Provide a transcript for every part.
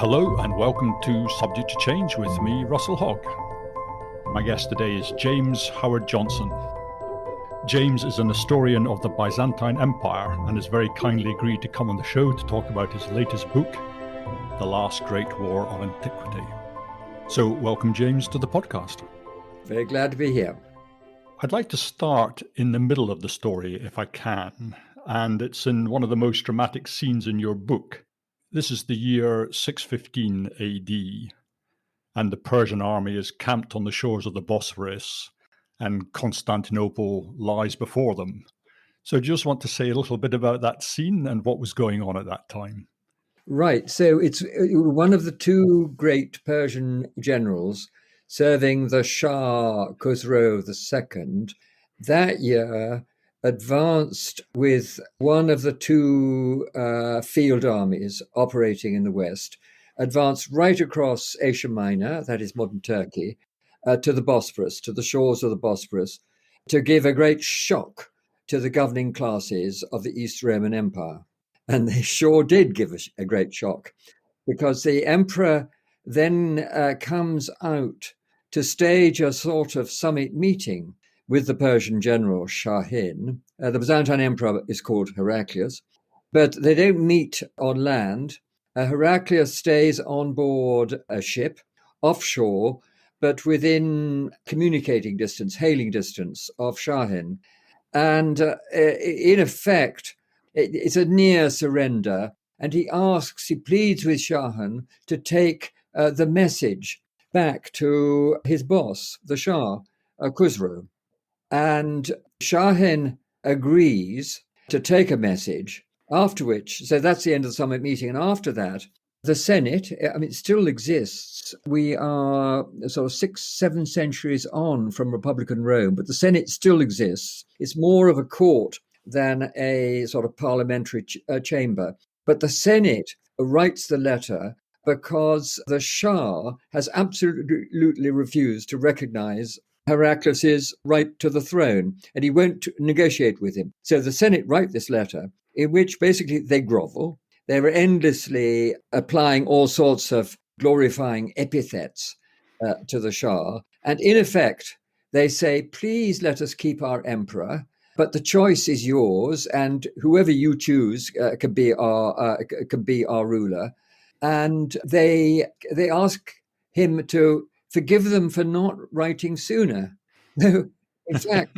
Hello and welcome to Subject to Change with me, Russell Hogg. My guest today is James Howard Johnson. James is an historian of the Byzantine Empire and has very kindly agreed to come on the show to talk about his latest book, The Last Great War of Antiquity. So welcome, James, to the podcast. Very glad to be here. I'd like to start in the middle of the story if I can, and it's in one of the most dramatic scenes in your book. This is the year 615 AD, and the Persian army is camped on the shores of the Bosphorus, and Constantinople lies before them. So I just want to say a little bit about that scene and what was going on at that time. Right. So it's one of the two great Persian generals serving the Shah Khosrow II that year advanced with one of the two field armies operating in the west, advanced right across Asia Minor, that is modern Turkey, to the Bosphorus, to the shores of the Bosphorus, to give a great shock to the governing classes of the East Roman Empire. And they sure did give a great shock, because the emperor then comes out to stage a sort of summit meeting with the Persian general Shahin. The Byzantine emperor is called Heraclius, but they don't meet on land. Heraclius stays on board a ship offshore, but within communicating distance, hailing distance of Shahin. And in effect, it's a near surrender. And he pleads with Shahin to take the message back to his boss, the Shah, Khosrow. And Shahin agrees to take a message, after which, so that's the end of the summit meeting. And after that, the Senate, it still exists. We are sort of 6-7 centuries on from Republican Rome, but the Senate still exists. It's more of a court than a sort of parliamentary chamber. But the Senate writes the letter because the Shah has absolutely refused to recognize Heraclius's right to the throne, and he won't negotiate with him. So the Senate write this letter in which basically they grovel. They were endlessly applying all sorts of glorifying epithets to the Shah. And in effect, they say, please let us keep our emperor, but the choice is yours, and whoever you choose can be our ruler. And they ask him to forgive them for not writing sooner. No, in fact,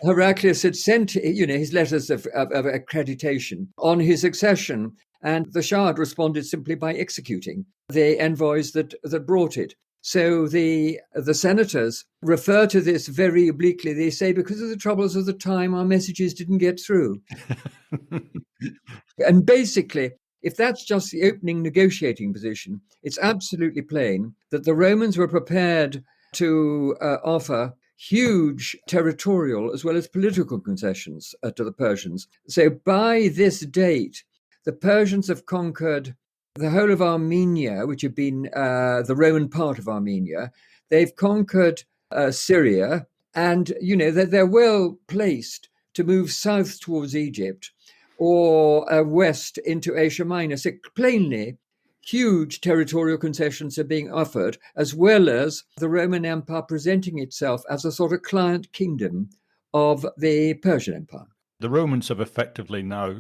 Heraclius had sent his letters of accreditation on his accession, and the Shah had responded simply by executing the envoys that brought it. So the senators refer to this very obliquely. They say, because of the troubles of the time, our messages didn't get through. And basically, if that's just the opening negotiating position, it's absolutely plain that the Romans were prepared to offer huge territorial as well as political concessions to the Persians. So by this date, the Persians have conquered the whole of Armenia, which had been the Roman part of Armenia. They've conquered Syria, and they're well placed to move south towards Egypt or west into Asia Minor. So plainly, huge territorial concessions are being offered, as well as the Roman Empire presenting itself as a sort of client kingdom of the Persian Empire. The Romans have effectively now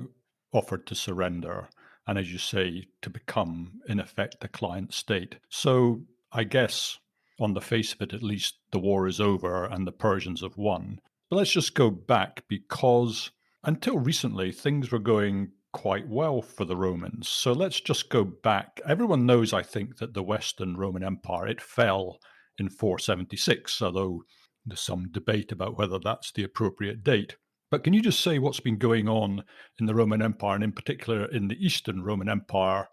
offered to surrender, and as you say, to become, in effect, a client state. So I guess, on the face of it, at least, the war is over and the Persians have won. But let's just go back, because until recently, things were going quite well for the Romans. So let's just go back. Everyone knows, I think, that the Western Roman Empire, it fell in 476, although there's some debate about whether that's the appropriate date. But can you just say what's been going on in the Roman Empire, and in particular in the Eastern Roman Empire,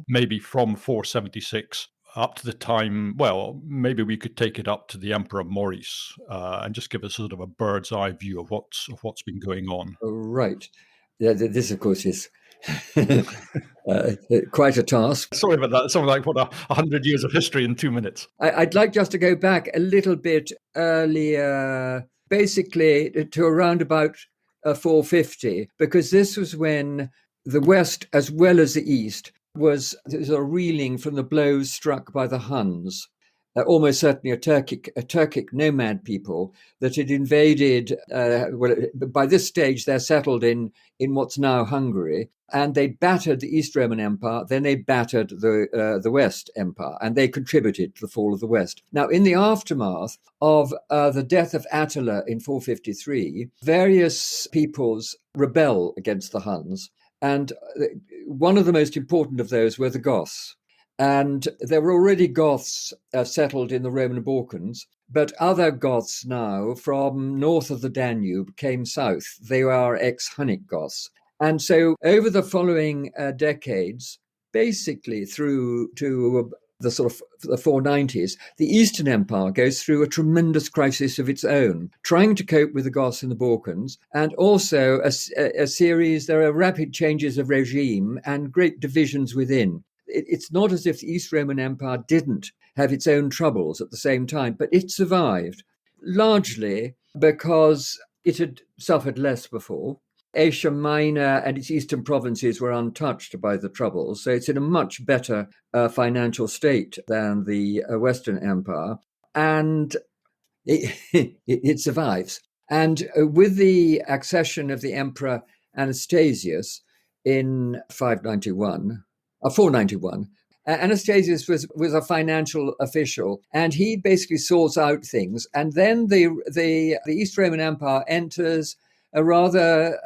maybe from 476 up to the time, well, maybe we could take it up to the Emperor Maurice, and just give us sort of a bird's eye view of what's been going on. Right. Yeah, this, of course, is quite a task. Sorry about that. Something like, 100 years of history in 2 minutes. I'd like just to go back a little bit earlier, basically to around about 450, because this was when the West, as well as the East, was sort of reeling from the blows struck by the Huns, almost certainly a Turkic nomad people that had invaded. Well, by this stage, they're settled in what's now Hungary, and they battered the East Roman Empire. Then they battered the West Empire, and they contributed to the fall of the West. Now, in the aftermath of the death of Attila in 453, various peoples rebel against the Huns, and one of the most important of those were the Goths. And there were already Goths settled in the Roman Balkans, but other Goths now from north of the Danube came south. They are ex-Hunnic Goths. And so over the following decades, basically through to the sort of the 490s, the Eastern Empire goes through a tremendous crisis of its own, trying to cope with the Goths in the Balkans, and also a series, there are rapid changes of regime and great divisions within. It's not as if the East Roman Empire didn't have its own troubles at the same time, but it survived largely because it had suffered less before. Asia Minor and its eastern provinces were untouched by the troubles, so it's in a much better financial state than the Western Empire, and it survives. And with the accession of the Emperor Anastasius in 491, Anastasius was a financial official, and he basically sorts out things. And then the East Roman Empire enters a rather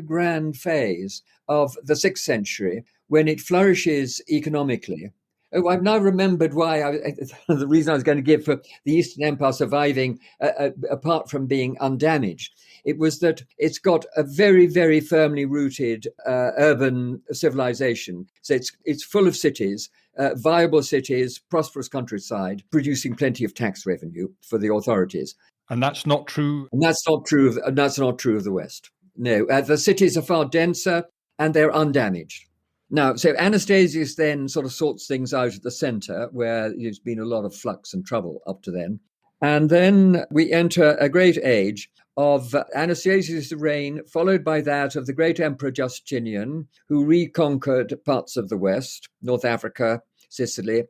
grand phase of the 6th century when it flourishes economically. Oh, I've now remembered why the reason I was going to give for the Eastern Empire surviving, apart from being undamaged. It was that it's got a very, very firmly rooted urban civilization. So it's full of cities, viable cities, prosperous countryside, producing plenty of tax revenue for the authorities. And that's not true. And that's not true of the West. No, the cities are far denser and they're undamaged. Now, so Anastasius then sort of sorts things out at the center, where there's been a lot of flux and trouble up to then. And then we enter a great age of Anastasius' reign, followed by that of the great Emperor Justinian, who reconquered parts of the West, North Africa, Sicily,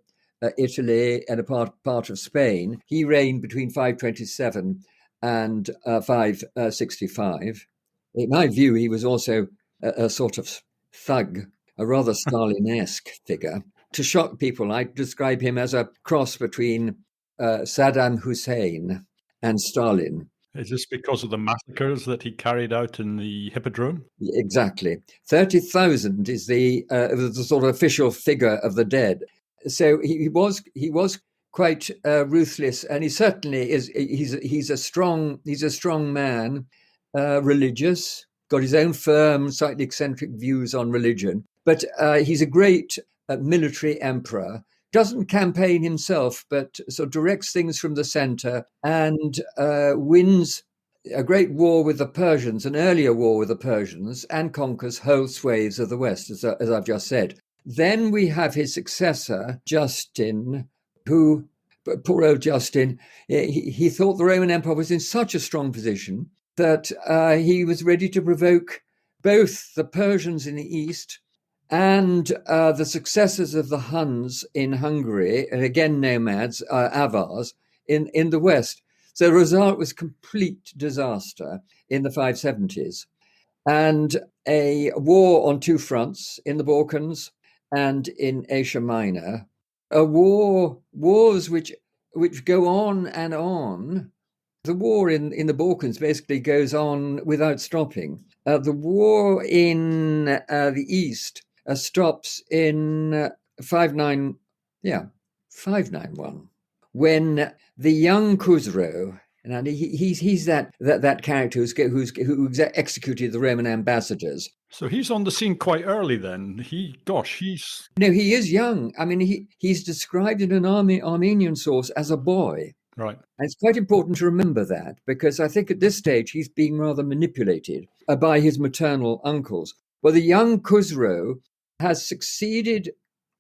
Italy, and a part of Spain. He reigned between 527 and 565. In my view, he was also a sort of thug, a rather Stalin-esque figure. To shock people, I describe him as a cross between Saddam Hussein and Stalin. Is this because of the massacres that he carried out in the Hippodrome? Exactly. 30,000 is the sort of official figure of the dead. So he was quite ruthless, and he certainly is. He's a strong man, religious, got his own firm, slightly eccentric views on religion. But he's a great military emperor, doesn't campaign himself, but sort of directs things from the center and wins a great war with the Persians, an earlier war with the Persians, and conquers whole swathes of the West, as I've just said. Then we have his successor, Justin, who, poor old Justin, he thought the Roman Empire was in such a strong position that he was ready to provoke both the Persians in the east and the successors of the Huns in Hungary, and again nomads, Avars, in the west. So the result was complete disaster in the 570s. And a war on two fronts, in the Balkans and in Asia Minor, wars which go on and on. The war in the Balkans basically goes on without stopping. The war in the east stops in 591, when the young Khusro, and he's that character who executed the Roman ambassadors. So he's on the scene quite early then. He's... No, he is young. I mean, he's described in an Armenian source as a boy. Right. And it's quite important to remember that, because I think at this stage he's being rather manipulated by his maternal uncles. Well, the young Khusro has succeeded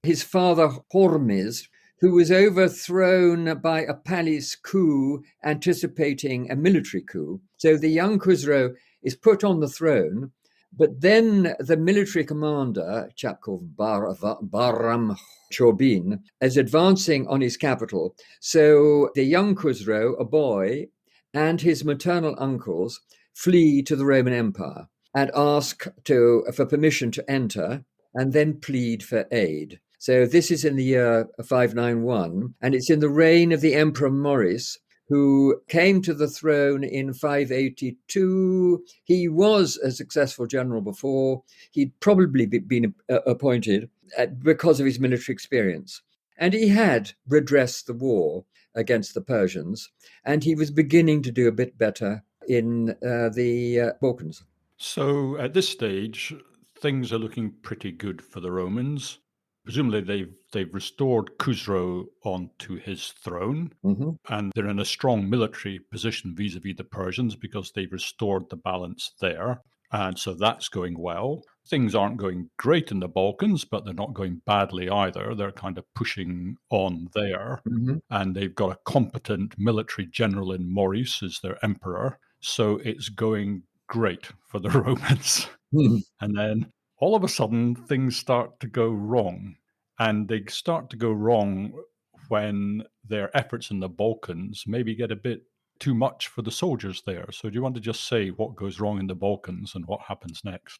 his father Hormizd, who was overthrown by a palace coup anticipating a military coup. So the young Khusro is put on the throne, But then the military commander, a chap called Bahram Chobin, is advancing on his capital. So the young Khusro, a boy, and his maternal uncles flee to the Roman Empire and ask for permission to enter and then plead for aid. So this is in the year 591, and it's in the reign of the Emperor Maurice, who came to the throne in 582. He was a successful general before. He'd probably been appointed because of his military experience. And he had redressed the war against the Persians, and he was beginning to do a bit better in the Balkans. So at this stage, things are looking pretty good for the Romans. Presumably, they've restored Khusro onto his throne, Mm-hmm. and they're in a strong military position vis-a-vis the Persians because they've restored the balance there, and so that's going well. Things aren't going great in the Balkans, but they're not going badly either. They're kind of pushing on there, Mm-hmm. and they've got a competent military general in Maurice as their emperor, so it's going great for the Romans. And then all of a sudden, things start to go wrong. And they start to go wrong when their efforts in the Balkans maybe get a bit too much for the soldiers there. So, do you want to just say what goes wrong in the Balkans and what happens next?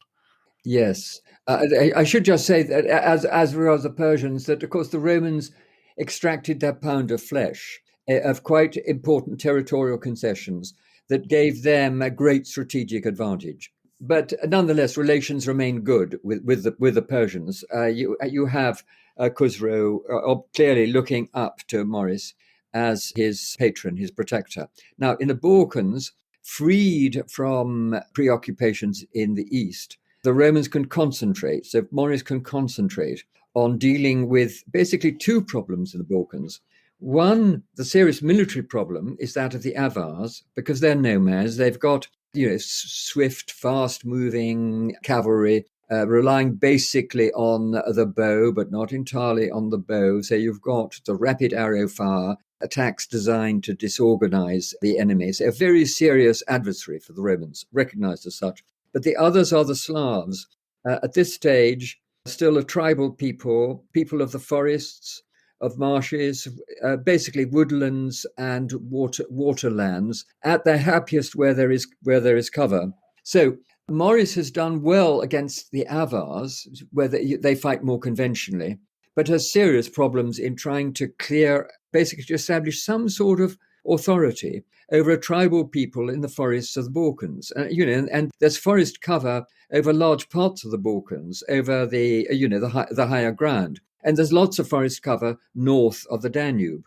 Yes, I should just say that as were the Persians, that of course the Romans extracted their pound of flesh of quite important territorial concessions that gave them a great strategic advantage. But nonetheless, relations remain good with the Persians. You have Khusro clearly looking up to Maurice as his patron, his protector. Now, in the Balkans, freed from preoccupations in the east, the Romans can concentrate, so Maurice can concentrate on dealing with basically two problems in the Balkans. One, the serious military problem is that of the Avars, because they're nomads. They've got, swift, fast-moving cavalry, relying basically on the bow, but not entirely on the bow. So you've got the rapid arrow fire, attacks designed to disorganize the enemy. So a very serious adversary for the Romans, recognized as such. But the others are the Slavs. At this stage, still a tribal people, people of the forests, of marshes, basically woodlands and waterlands, at their happiest where there is cover. So Maurice has done well against the Avars, where they fight more conventionally, but has serious problems in trying to basically to establish some sort of authority over a tribal people in the forests of the Balkans. And there's forest cover over large parts of the Balkans, over the higher ground. And there's lots of forest cover north of the Danube.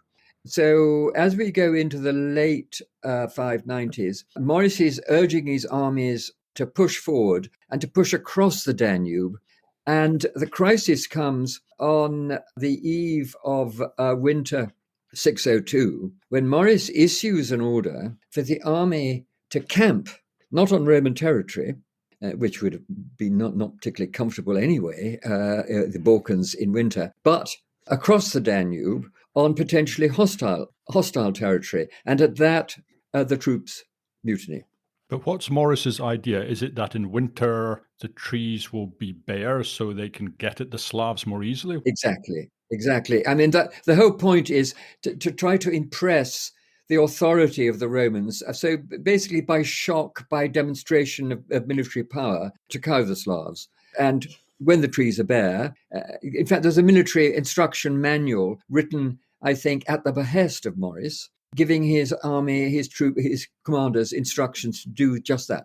So as we go into the late 590s, Maurice is urging his armies to push forward and to push across the Danube. And the crisis comes on the eve of winter 602, when Maurice issues an order for the army to camp, not on Roman territory, which would be not particularly comfortable anyway, the Balkans in winter, but across the Danube on potentially hostile territory. And at that, the troops mutiny. But what's Morris's idea? Is it that in winter the trees will be bare so they can get at the Slavs more easily? Exactly. I mean, that the whole point is to try to impress the authority of the Romans. So basically, by shock, by demonstration of military power, to cow the Slavs. And when the trees are bare, in fact, there's a military instruction manual written, I think, at the behest of Maurice, giving his army, his commanders instructions to do just that.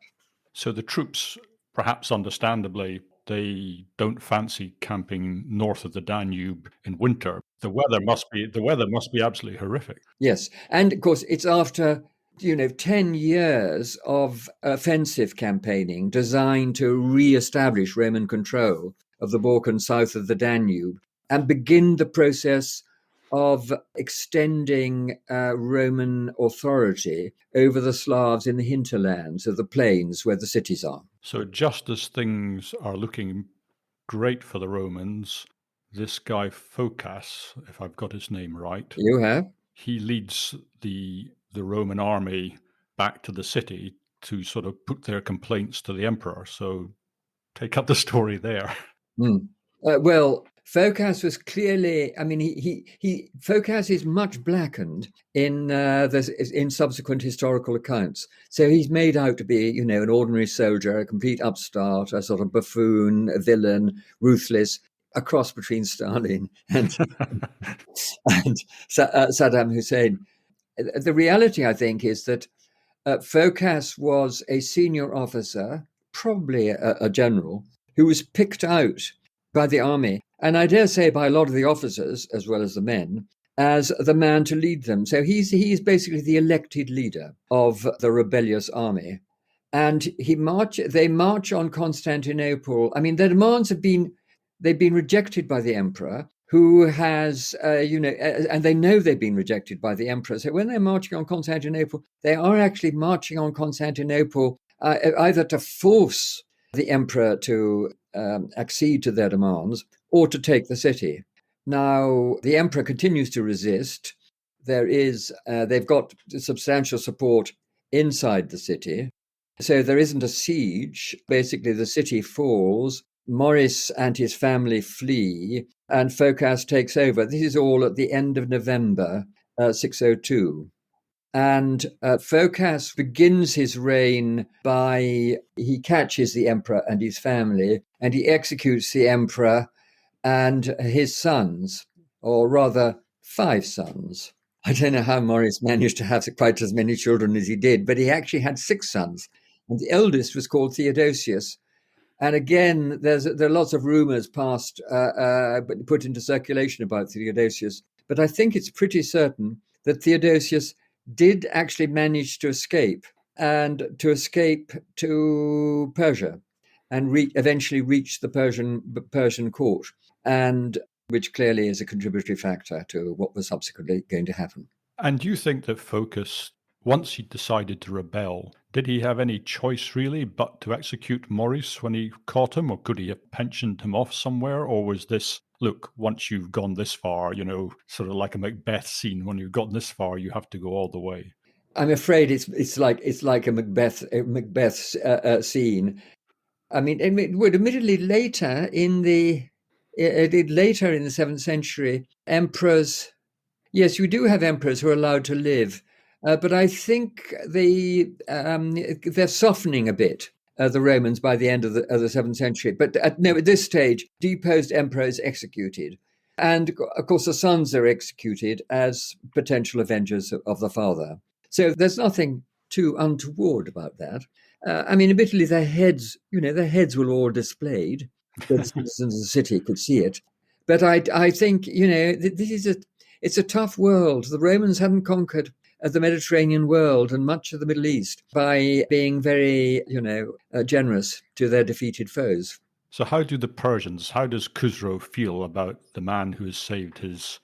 So the troops, perhaps understandably, they don't fancy camping north of the Danube in winter. The weather must be absolutely horrific. Yes, and of course, it's after 10 years of offensive campaigning designed to re-establish Roman control of the Balkans south of the Danube and begin the process of extending Roman authority over the Slavs in the hinterlands of the plains where the cities are. So just as things are looking great for the Romans, this guy Phocas, if I've got his name right, You have? he leads the Roman army back to the city to sort of put their complaints to the emperor. So take up the story there. Mm. Well, Phocas was clearly. I mean, he Phocas is much blackened in subsequent historical accounts. So he's made out to be, an ordinary soldier, a complete upstart, a sort of buffoon, a villain, ruthless, a cross between Stalin and Saddam Hussein. The reality, I think, is that Phocas was a senior officer, probably a general, who was picked out by the army, and I dare say by a lot of the officers as well as the men, as the man to lead them. So he's basically the elected leader of the rebellious army, and they march on Constantinople. I mean, their demands they've been rejected by the emperor, who has, and they know they've been rejected by the emperor. So when they're marching on Constantinople, they are actually marching on Constantinople either to force the emperor to accede to their demands or to take the city. Now, the emperor continues to resist. They've got substantial support inside the city. So there isn't a siege. Basically, the city falls. Maurice and his family flee, and Phocas takes over. This is all at the end of November 602. And Phocas begins his reign by he catches the emperor and his family, and he executes the emperor and his sons, or rather, 5 sons. I don't know how Maurice managed to have quite as many children as he did, but he actually had 6 sons. And the eldest was called Theodosius. And again, there are lots of rumors put into circulation about Theodosius, but I think it's pretty certain that Theodosius did actually manage to escape to Persia, and eventually reach the Persian court, and which clearly is a contributory factor to what was subsequently going to happen. And do you think that Focus, once he decided to rebel, did he have any choice really but to execute Maurice when he caught him, or could he have pensioned him off somewhere? Or was this, look, once you've gone this far, sort of like a Macbeth scene, when you've gotten this far, you have to go all the way? I'm afraid it's like a Macbeth scene. I mean, it would admittedly later in the 7th century, emperors. Yes, you do have emperors who are allowed to live, but I think they're softening a bit. The Romans by the end of the 7th century, but at this stage, deposed emperor is executed, and of course the sons are executed as potential avengers of the father. So there's nothing too untoward about that. I mean, admittedly, their heads were all displayed, so the citizens of the city could see it. But I think it's a tough world. The Romans hadn't conquered the Mediterranean world and much of the Middle East by being very, generous to their defeated foes. So how does Khusro feel about the man who has saved his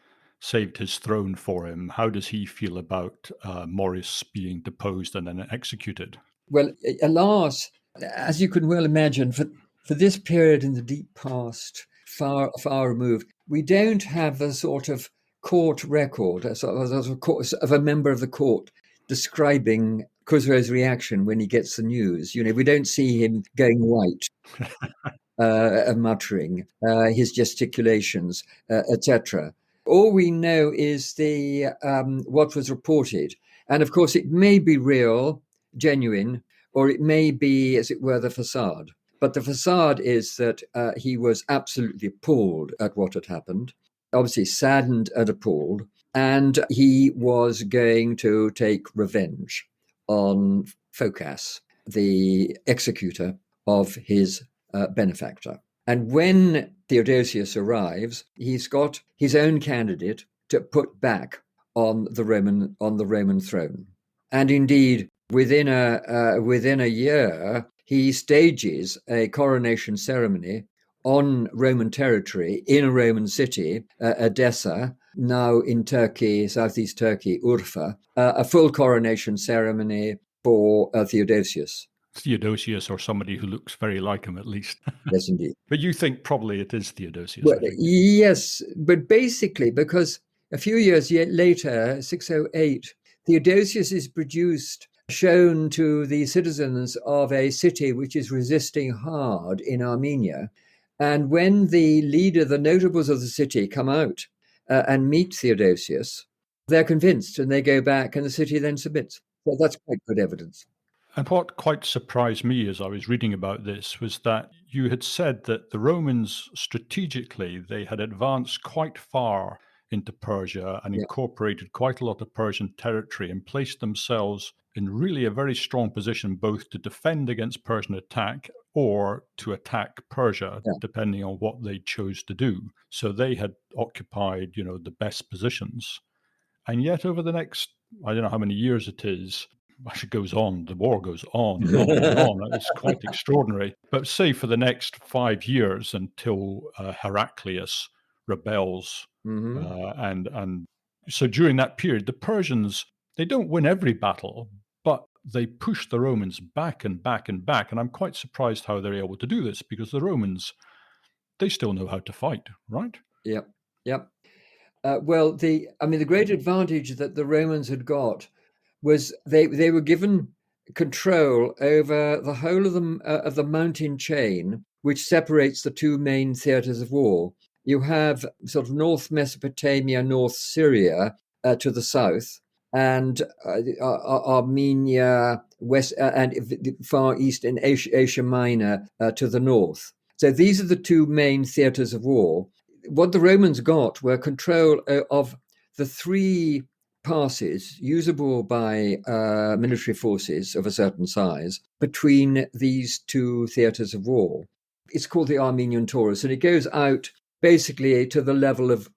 throne for him? How does he feel about Maurice being deposed and then executed? Well, alas, as you can well imagine, for this period in the deep past, far removed, we don't have a sort of court record, of a member of the court describing Khusro's reaction when he gets the news. We don't see him going white, muttering, his gesticulations, etc. All we know is what was reported, and of course, it may be real, genuine, or it may be, as it were, the facade. But the facade is that he was absolutely appalled at what had happened, obviously saddened and appalled, and he was going to take revenge on Phocas, the executor of his benefactor. And when Theodosius arrives, he's got his own candidate to put back on the Roman throne. And indeed, within a year, he stages a coronation ceremony on Roman territory in a Roman city, Edessa, now in Turkey, southeast Turkey, Urfa, a full coronation ceremony for Theodosius. Theodosius, or somebody who looks very like him, at least. Yes, indeed. But you think probably it is Theodosius, Well, I think. yes, but basically, because a few years later, 608, Theodosius is produced shown to the citizens of a city which is resisting hard in Armenia. And when the leader, the notables of the city come out and meet Theodosius, they're convinced and they go back and the city then submits. So that's quite good evidence. And what quite surprised me as I was reading about this was that you had said that the Romans strategically they had advanced quite far into Persia and Yeah, incorporated quite a lot of Persian territory and placed themselves in really a very strong position both to defend against Persian attack or to attack Persia, yeah. depending on what they chose to do. So they had occupied, the best positions. And yet, over the next, I don't know how many years it is, as it goes on, the war goes on and on and on. It's quite extraordinary. But say for the next 5 years until Heraclius rebels, Hmm. and so during that period, the Persians they don't win every battle, but they push the Romans back and back and back. And I'm quite surprised how they're able to do this because the Romans they still know how to fight, right? Yep, yep. Well, the great advantage that the Romans had got was they were given control over the whole of the mountain chain, which separates the two main theatres of war. You have sort of North Mesopotamia, North Syria to the south, and Armenia, west, and the Far East and Asia Minor to the north. So these are the two main theatres of war. What the Romans got were control of the three passes usable by military forces of a certain size between these two theatres of war. It's called the Armenian Taurus, and it goes out basically to the level of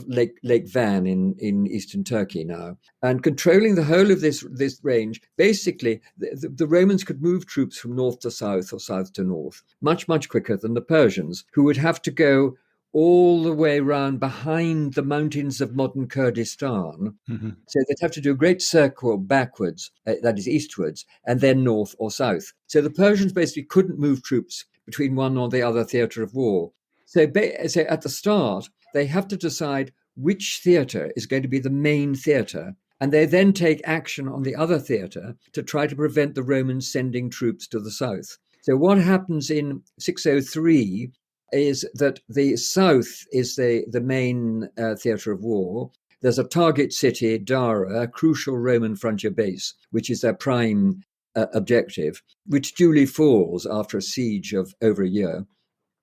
Lake Van in eastern Turkey now. And controlling the whole of this range, basically, the Romans could move troops from north to south or south to north much, much quicker than the Persians, who would have to go all the way round behind the mountains of modern Kurdistan. Hmm. So they'd have to do a great circle backwards, that is eastwards, and then north or south. So the Persians basically couldn't move troops between one or the other theatre of war. So at the start, they have to decide which theatre is going to be the main theatre, and they then take action on the other theatre to try to prevent the Romans sending troops to the south. So what happens in 603 is that the south is the main theatre of war. There's a target city, Dara, a crucial Roman frontier base, which is their prime objective, which duly falls after a siege of over a year.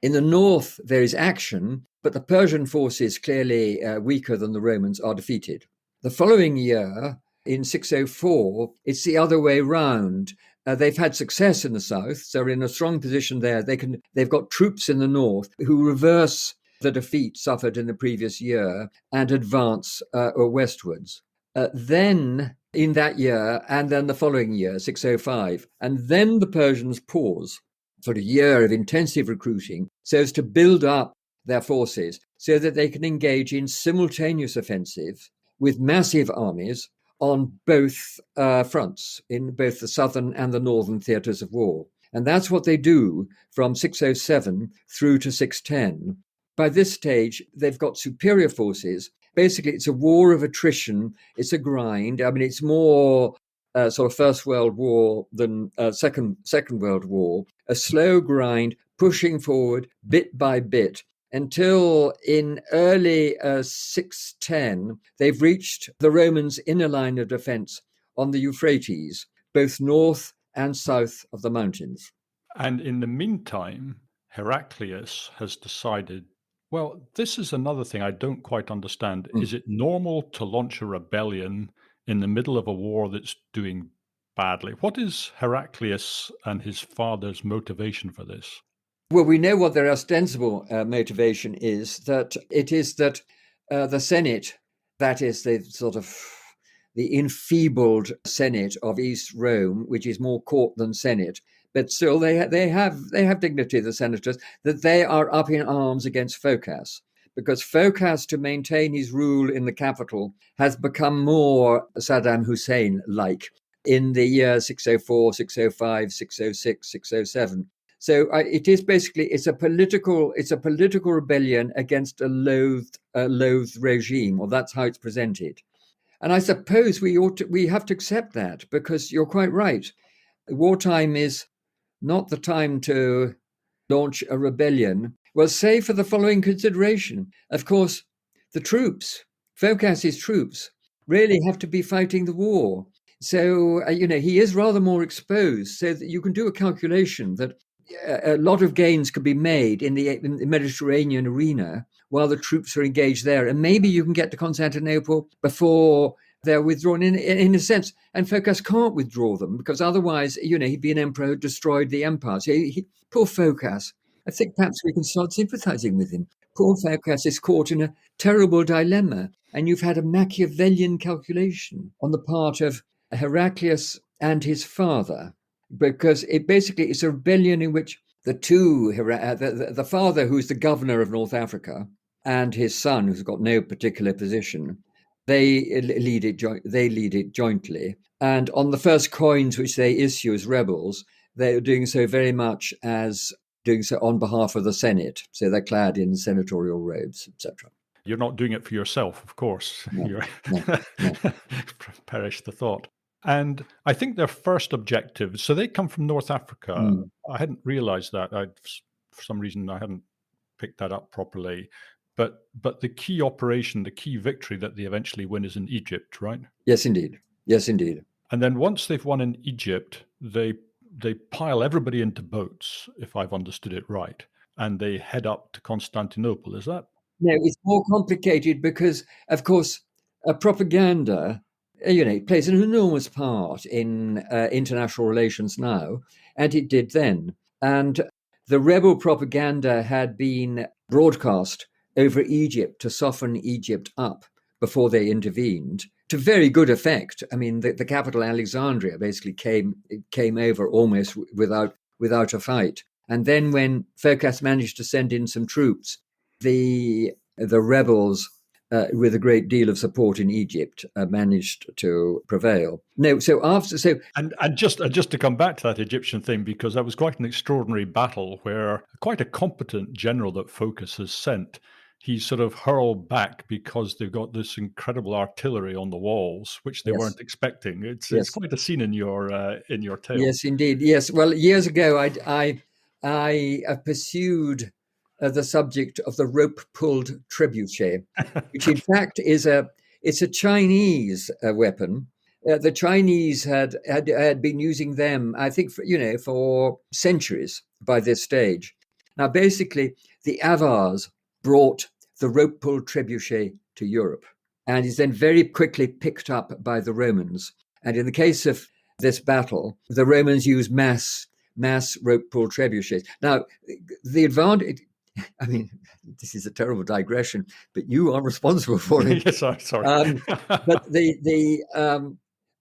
In the north, there is action, but the Persian forces, clearly weaker than the Romans, are defeated. The following year, in 604, it's the other way round. They've had success in the south, so they're in a strong position there. They've got troops in the north who reverse the defeat suffered in the previous year and advance westwards. Then in that year, and then the following year, 605, and then the Persians pause for a year of intensive recruiting so as to build up their forces so that they can engage in simultaneous offensive with massive armies on both fronts, in both the southern and the northern theatres of war. And that's what they do from 607 through to 610. By this stage, they've got superior forces. Basically, it's a war of attrition. It's a grind. I mean, it's more sort of First World War than Second World War. A slow grind, pushing forward bit by bit until in early 610 they've reached the Romans' inner line of defense on the Euphrates, both north and south of the mountains. And in the meantime, Heraclius has decided, well, this is another thing I don't quite understand. Mm. Is it normal to launch a rebellion in the middle of a war that's doing badly? What is Heraclius and his father's motivation for this? Well, we know what their ostensible motivation is. That it is that the Senate, that is the sort of the enfeebled Senate of East Rome, which is more court than Senate, but still they have dignity. The senators, that they are up in arms against Phocas, because Phocas, to maintain his rule in the capital, has become more Saddam Hussein like in the year 604, 605, 606, 607. So it is basically it's a political rebellion against a loathed regime, or that's how it's presented. And I suppose we have to accept that, because you're quite right. Wartime is not the time to launch a rebellion. Well, save for the following consideration. Of course, the troops, Phocas's troops, really have to be fighting the war. So, he is rather more exposed, so that you can do a calculation that a lot of gains could be made in the Mediterranean arena while the troops are engaged there. And maybe you can get to Constantinople before they're withdrawn in a sense. And Phocas can't withdraw them, because otherwise, he'd be an emperor who destroyed the empire. So poor Phocas. I think perhaps we can start sympathizing with him. Poor Phocas is caught in a terrible dilemma. And you've had a Machiavellian calculation on the part of Heraclius and his father, because it's a rebellion in which the father, who's the governor of North Africa, and his son, who's got no particular position, they lead it jointly. And on the first coins which they issue as rebels, they're doing so very much as doing so on behalf of the Senate. So they're clad in senatorial robes, etc. You're not doing it for yourself, of course. No, You're no, no. perish the thought. And I think their first objective, so they come from North Africa. Mm. I hadn't realized that. For some reason, I hadn't picked that up properly. But the key operation, the key victory that they eventually win is in Egypt, right? Yes, indeed. Yes, indeed. And then once they've won in Egypt, they pile everybody into boats, if I've understood it right, and they head up to Constantinople. Is that? No, it's more complicated because, of course, propaganda, plays an enormous part in international relations now, and it did then. And the rebel propaganda had been broadcast over Egypt to soften Egypt up before they intervened, to very good effect. I mean, the capital Alexandria basically came over almost without a fight. And then when Phocas managed to send in some troops, the rebels, with a great deal of support in Egypt, managed to prevail. No, And just to come back to that Egyptian thing, because that was quite an extraordinary battle where quite a competent general that Phocas has sent, he's sort of hurled back because they've got this incredible artillery on the walls, which they yes, weren't expecting. It's yes, quite a scene in your tale. yes, indeed, yes. Well, years ago, I pursued the subject of the rope-pulled trebuchet, which in fact it's a Chinese weapon. The Chinese had been using them, I think, for centuries by this stage. Now, basically, the Avars brought the rope-pulled trebuchet to Europe, and is then very quickly picked up by the Romans. And in the case of this battle, the Romans used mass rope-pulled trebuchets. Now, the advantage, I mean, this is a terrible digression, but you are responsible for it. Yes, sorry. But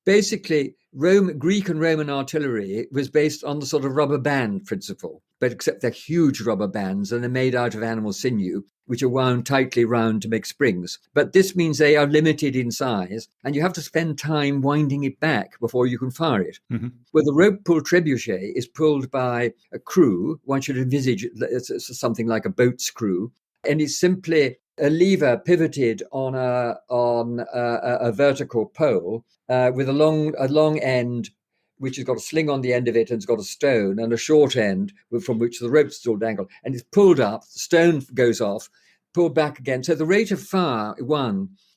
basically, Greek and Roman artillery was based on the sort of rubber band principle, but except they're huge rubber bands and they're made out of animal sinew, which are wound tightly round to make springs. But this means they are limited in size, and you have to spend time winding it back before you can fire it. Mm-hmm. Well, the rope-pulled trebuchet is pulled by a crew. One should envisage it's something like a boat's crew, and it's simply a lever pivoted on a vertical pole with a long end, which has got a sling on the end of it and it's got a stone, and a short end from which the rope's still dangled. And it's pulled up, the stone goes off, pulled back again. So the rate of fire,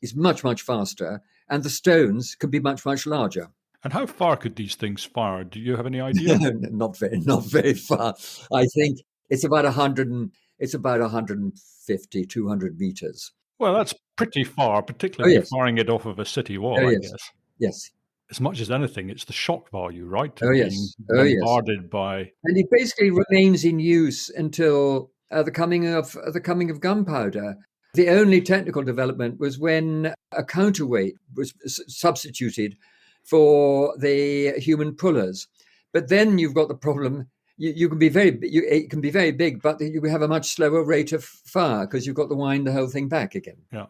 is much, much faster, and the stones can be much, much larger. And how far could these things fire? Do you have any idea? Not very far. I think it's about 150, 200 meters. Well, that's pretty far, particularly yes. firing it off of a city wall, I yes. guess. Yes. As much as anything, it's the shock value, right? Yes. Being bombarded by. And it basically remains in use until the coming of gunpowder. The only technical development was when a counterweight was substituted for the human pullers. But then you've got the problem. You can be it can be very big, but you have a much slower rate of fire because you've got to wind the whole thing back again. Yeah.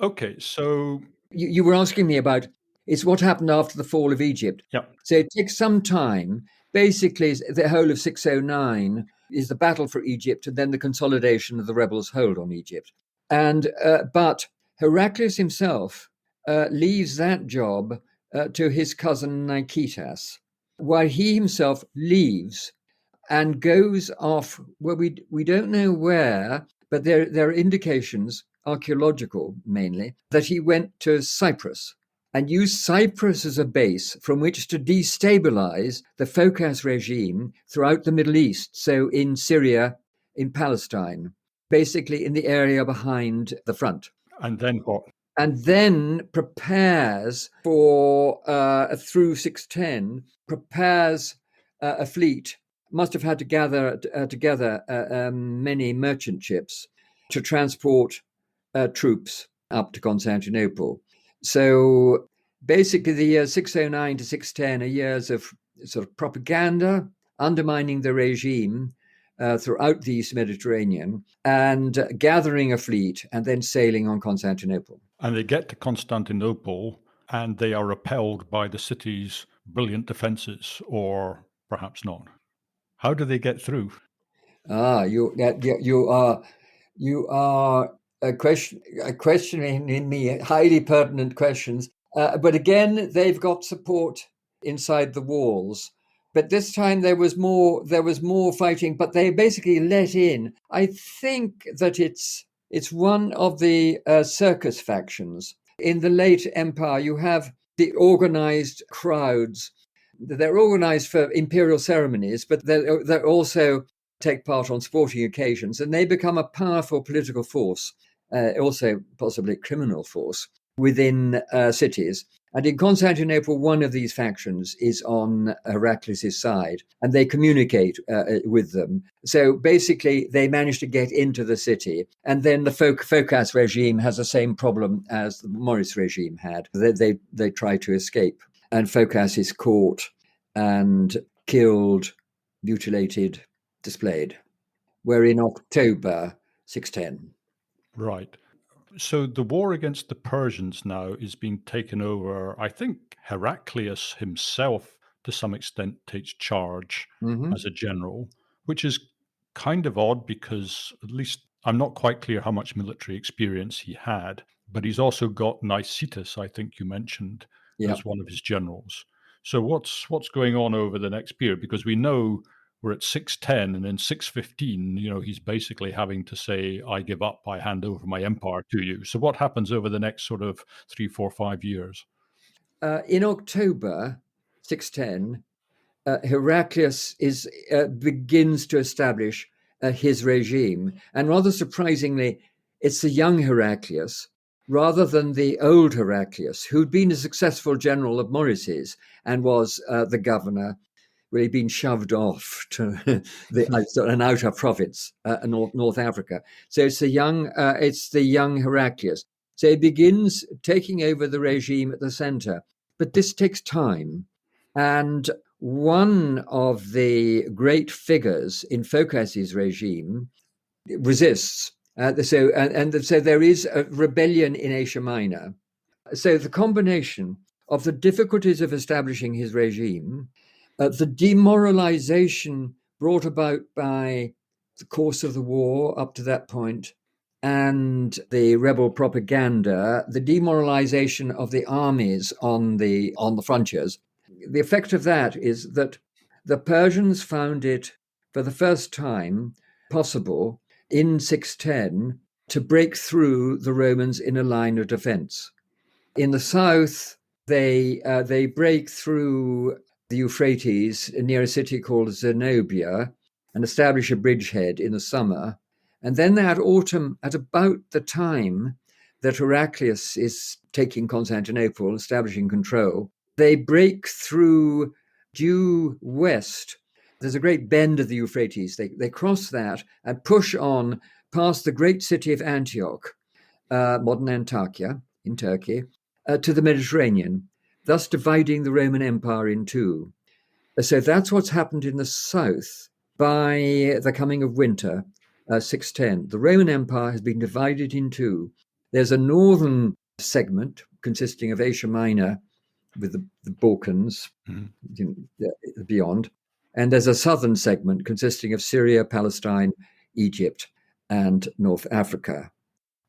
Okay, so you were asking me about it's what happened after the fall of Egypt. Yeah. So it takes some time. Basically, the whole of 609 is the battle for Egypt, and then the consolidation of the rebels' hold on Egypt. And but Heraclius himself leaves that job to his cousin Niketas, while he himself leaves and goes off. Well, we don't know where, but there are indications, archaeological mainly, that he went to Cyprus and used Cyprus as a base from which to destabilize the Phocas regime throughout the Middle East. So in Syria, in Palestine, basically in the area behind the front. And then what? And then prepares for, through 610, prepares a fleet, must have had to gather together many merchant ships to transport troops up to Constantinople. So basically, the years 609 to 610 are years of sort of propaganda, undermining the regime throughout the East Mediterranean, and gathering a fleet and then sailing on Constantinople. And they get to Constantinople and they are repelled by the city's brilliant defenses, or perhaps not. How do they get through? Ah, you are questioning me highly pertinent questions. But again, they've got support inside the walls. But this time there was more fighting, but they basically let in. I think that it's one of the circus factions. In the late empire, you have the organized crowds. They're organized for imperial ceremonies, but they're also take part on sporting occasions, and they become a powerful political force, also possibly criminal force within cities. And in Constantinople, one of these factions is on Heraclius' side, and they communicate with them. So basically, they manage to get into the city, and then the Phocas regime has the same problem as the Maurice regime had. They try to escape, and Phocas is caught and killed, mutilated, displayed. We're in October 610. Right. So the war against the Persians now is being taken over. I think Heraclius himself, to some extent, takes charge Mm-hmm. as a general, which is kind of odd because at least I'm not quite clear how much military experience he had, but he's also got Nicetas, I think you mentioned, Yeah. as one of his generals. So what's going on over the next period? Because we know we're at 610 and in 615, he's basically having to say, I give up, I hand over my empire to you. So what happens over the next sort of 3, 4, 5 years? In October 610, Heraclius begins to establish his regime. And rather surprisingly, it's the young Heraclius rather than the old Heraclius, who'd been a successful general of Maurice's and was the governor. Well, he'd been shoved off to an outer province, North Africa. So it's the young Heraclius. So he begins taking over the regime at the center, but this takes time. And one of the great figures in Phocas's regime resists. So there is a rebellion in Asia Minor. So the combination of the difficulties of establishing his regime, the demoralization brought about by the course of the war up to that point, and the rebel propaganda, the demoralization of the armies on the frontiers. The effect of that is that the Persians found it for the first time possible in 610 to break through the Romans in a line of defense. In the south, they break through the Euphrates near a city called Zenobia and establish a bridgehead in the summer. And then that autumn, at about the time that Heraclius is taking Constantinople, establishing control, they break through due west. There's a great bend of the Euphrates. They cross that and push on past the great city of Antioch, modern Antakya in Turkey, to the Mediterranean, thus dividing the Roman Empire in two. So that's what's happened in the south by the coming of winter, 610. The Roman Empire has been divided in two. There's a northern segment consisting of Asia Minor with the Balkans, Mhm. beyond, and there's a southern segment consisting of Syria, Palestine, Egypt, and North Africa.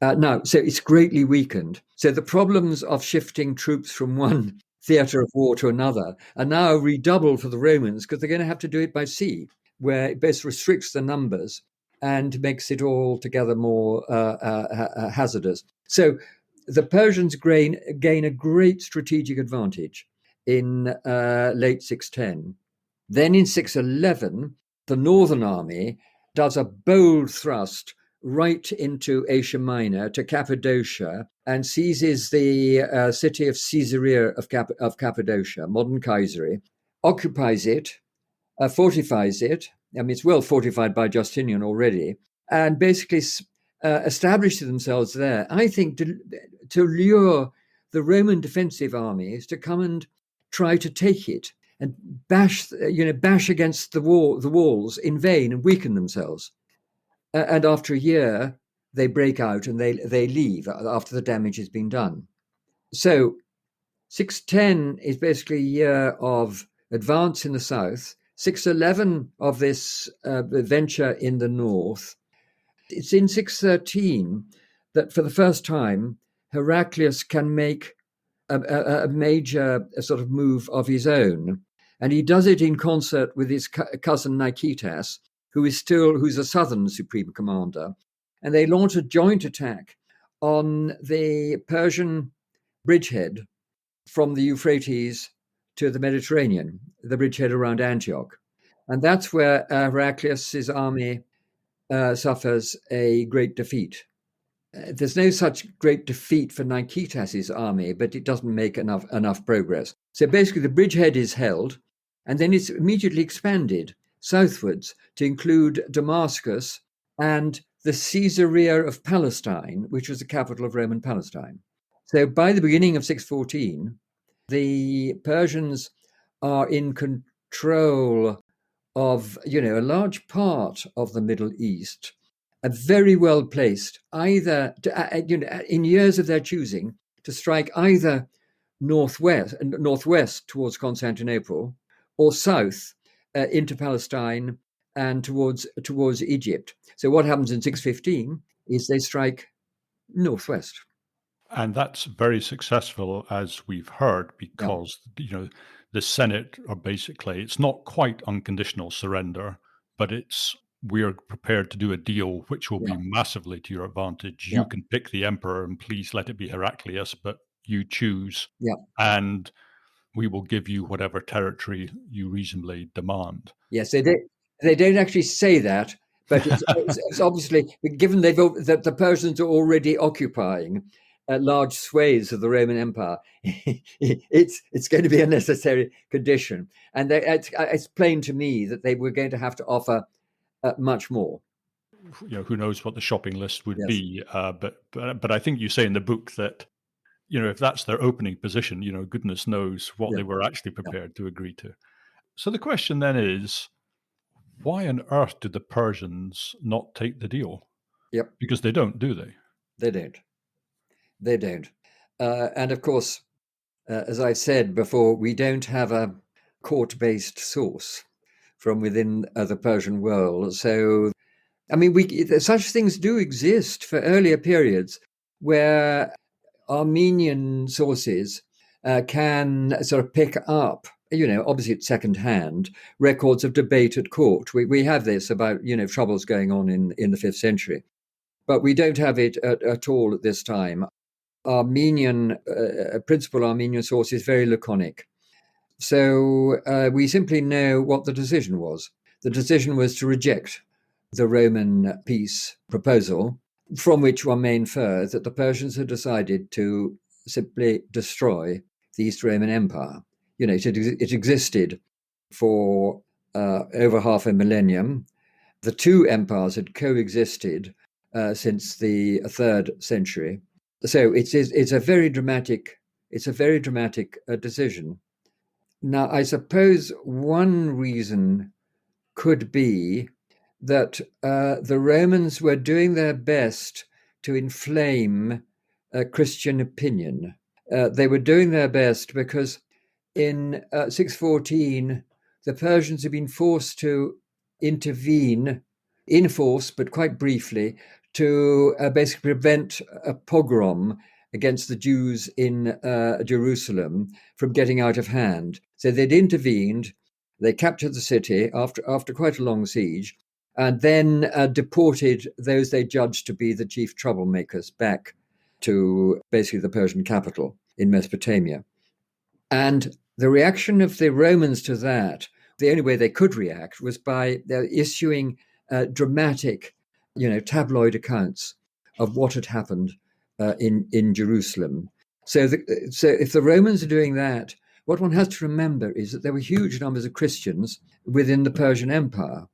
No, so it's greatly weakened. So the problems of shifting troops from one theatre of war to another are now redoubled for the Romans because they're going to have to do it by sea, where it both restricts the numbers and makes it altogether more hazardous. So the Persians gain a great strategic advantage in late 610. Then in 611, the Northern Army does a bold thrust right into Asia Minor to Cappadocia and seizes the city of Caesarea of Cappadocia, modern Kayseri, occupies it, fortifies it. I mean, it's well fortified by Justinian already, and basically established themselves there, I think, to lure the Roman defensive armies to come and try to take it and bash against the walls in vain and weaken themselves. And after a year, they break out and they leave after the damage has been done. So 610 is basically a year of advance in the south, 611 of this venture in the north. It's in 613 that for the first time, Heraclius can make a major sort of move of his own. And he does it in concert with his cousin Nicetas, who's a southern supreme commander. And they launch a joint attack on the Persian bridgehead from the Euphrates to the Mediterranean, the bridgehead around Antioch. And that's where Heraclius's army suffers a great defeat. There's no such great defeat for Nicetas's army, but it doesn't make enough progress. So basically, the bridgehead is held, and then it's immediately expanded southwards to include Damascus and the Caesarea of Palestine, which was the capital of Roman Palestine. So by the beginning of 614, the Persians are in control of, a large part of the Middle East, are very well placed, either in years of their choosing, to strike either northwest towards Constantinople, or south into Palestine and towards Egypt. So what happens in 615 is they strike northwest. And that's very successful, as we've heard, Yeah, because the Senate are basically, it's not quite unconditional surrender, but it's, we're prepared to do a deal which will be yeah, massively to your advantage. yeah, You can pick the emperor and please let it be Heraclius, but you choose, yeah. and we will give you whatever territory you reasonably demand. Yes, they don't actually say that, but it's obviously given that the Persians are already occupying large swathes of the Roman Empire. It's going to be a necessary condition, and it's plain to me that they were going to have to offer much more. Who knows what the shopping list would Yes, be? But I think you say in the book that if that's their opening position, goodness knows what yeah, they were actually yeah, prepared to agree to. So the question then is, why on earth did the Persians not take the deal? yep. Because they don't, do they? They don't. They don't. And of course, as I said before, we don't have a court-based source from within the Persian world. So, I mean, such things do exist for earlier periods where Armenian sources can sort of pick up, obviously it's secondhand, records of debate at court. We have this about, troubles going on in the 5th century, but we don't have it at all at this time. Principal Armenian source is very laconic. So we simply know what the decision was. The decision was to reject the Roman peace proposal, from which one may infer that the Persians had decided to simply destroy the East Roman Empire. It existed for over half a millennium. The two empires had coexisted since the 3rd century. So it's a very dramatic decision. Now, I suppose one reason could be that the Romans were doing their best to inflame Christian opinion. They were doing their best because in 614, the Persians had been forced to intervene in force, but quite briefly, to basically prevent a pogrom against the Jews in Jerusalem from getting out of hand. So they'd intervened, they captured the city after quite a long siege, and then deported those they judged to be the chief troublemakers back to basically the Persian capital in Mesopotamia. And the reaction of the Romans to that, the only way they could react was by issuing dramatic, tabloid accounts of what had happened in Jerusalem. So if the Romans are doing that, what one has to remember is that there were huge numbers of Christians within the Persian Empire.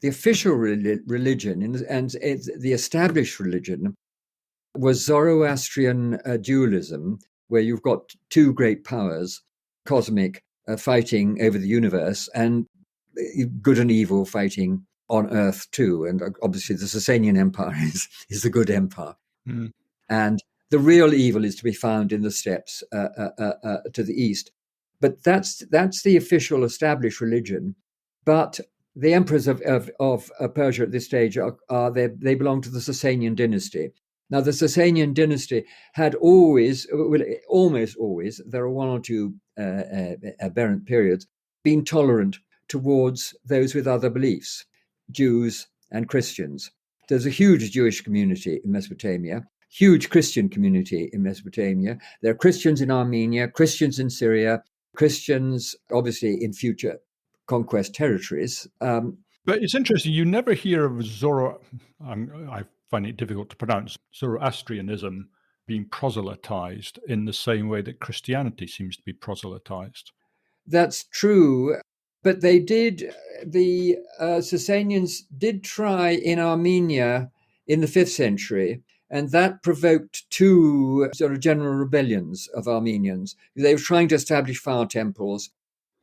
The official religion and the established religion was Zoroastrian dualism, where you've got two great powers, cosmic, fighting over the universe, and good and evil fighting on Earth too. And obviously, the Sasanian Empire is the good empire, and the real evil is to be found in the steppes to the east. But that's the official established religion. But the emperors of Persia at this stage they belong to the Sasanian dynasty. Now, the Sasanian dynasty had always, well, almost always, there are one or two aberrant periods, been tolerant towards those with other beliefs, Jews and Christians. There's a huge Jewish community in Mesopotamia, huge Christian community in Mesopotamia. There are Christians in Armenia, Christians in Syria, Christians, obviously, in future conquest territories. But it's interesting, you never hear of I find it difficult to pronounce, Zoroastrianism being proselytized in the same way that Christianity seems to be proselytized. That's true. But the Sasanians did try in Armenia in the 5th century, and that provoked two sort of general rebellions of Armenians. They were trying to establish fire temples.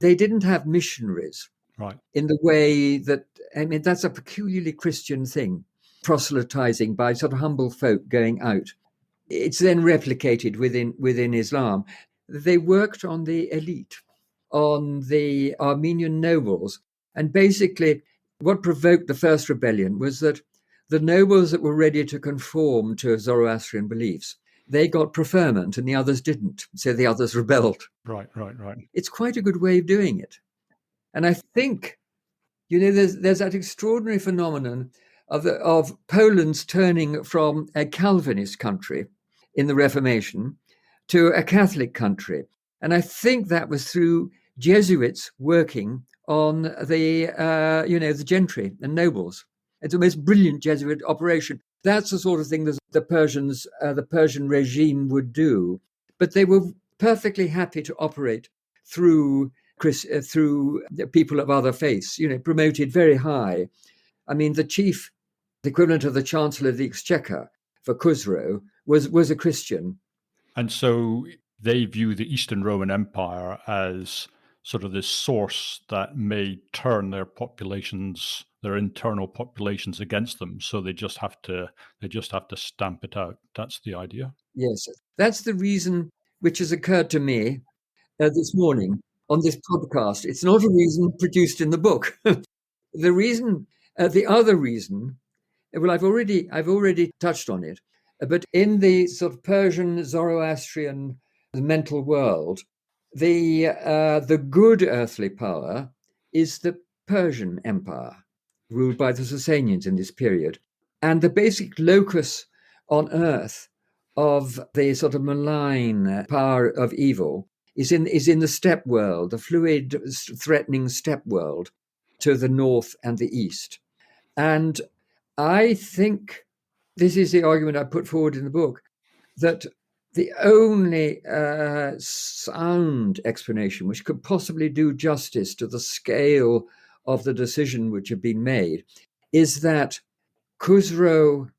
They didn't have missionaries. Right. In the way that, that's a peculiarly Christian thing, proselytizing by sort of humble folk going out. It's then replicated within Islam. They worked on the elite, on the Armenian nobles. And basically, what provoked the first rebellion was that the nobles that were ready to conform to Zoroastrian beliefs, they got preferment and the others didn't. So the others rebelled. Right. It's quite a good way of doing it. And I think, there's that extraordinary phenomenon of Poland's turning from a Calvinist country in the Reformation to a Catholic country. And I think that was through Jesuits working on the gentry and nobles. It's a most brilliant Jesuit operation. That's the sort of thing that the Persian regime would do. But they were perfectly happy to operate through people of other faiths, promoted very high. I mean, the equivalent of the Chancellor of the Exchequer for Khusro was a Christian. And so they view the Eastern Roman Empire as sort of this source that may turn their internal populations against them. So they just have to stamp it out. That's the idea. Yes, that's the reason which has occurred to me this morning on this podcast. It's not a reason produced in the book. The other reason, well, I've already touched on it, but in the sort of Persian Zoroastrian mental world, the good earthly power is the Persian Empire, ruled by the Sasanians in this period, and the basic locus on earth of the sort of malign power of evil is in the steppe world, the fluid, threatening steppe world to the north and the east. And I think this is the argument I put forward in the book, that the only sound explanation which could possibly do justice to the scale of the decision which had been made is that Khusro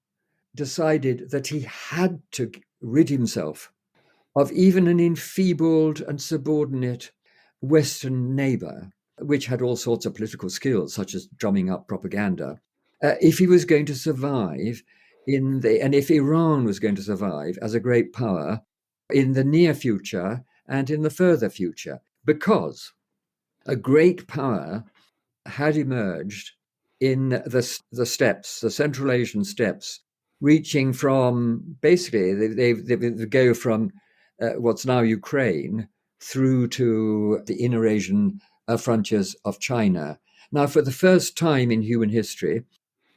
decided that he had to rid himself of even an enfeebled and subordinate Western neighbor, which had all sorts of political skills, such as drumming up propaganda, if he was going to survive and if Iran was going to survive as a great power in the near future and in the further future, because a great power had emerged in the steppes, the Central Asian steppes, reaching from basically they go from what's now Ukraine through to the inner Asian frontiers of China. Now, for the first time in human history,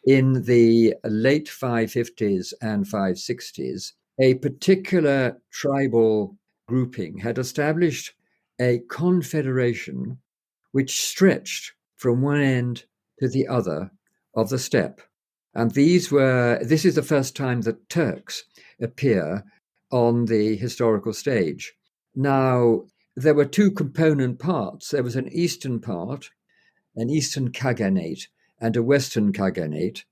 in the late 550s and 560s, a particular tribal grouping had established a confederation which stretched from one end to the other of the steppe. And this is the first time that Turks appear on the historical stage. Now, there were two component parts. There was an eastern part, an eastern Khaganate, and a western Khaganate.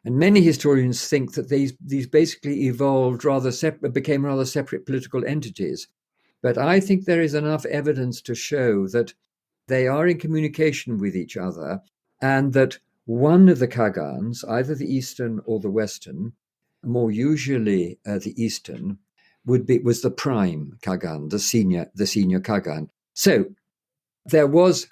And many historians think that these basically evolved became rather separate political entities. But I think there is enough evidence to show that they are in communication with each other, and that one of the Khagans, either the eastern or the western, more usually the eastern, was the prime Khagan, the senior Khagan. So there was,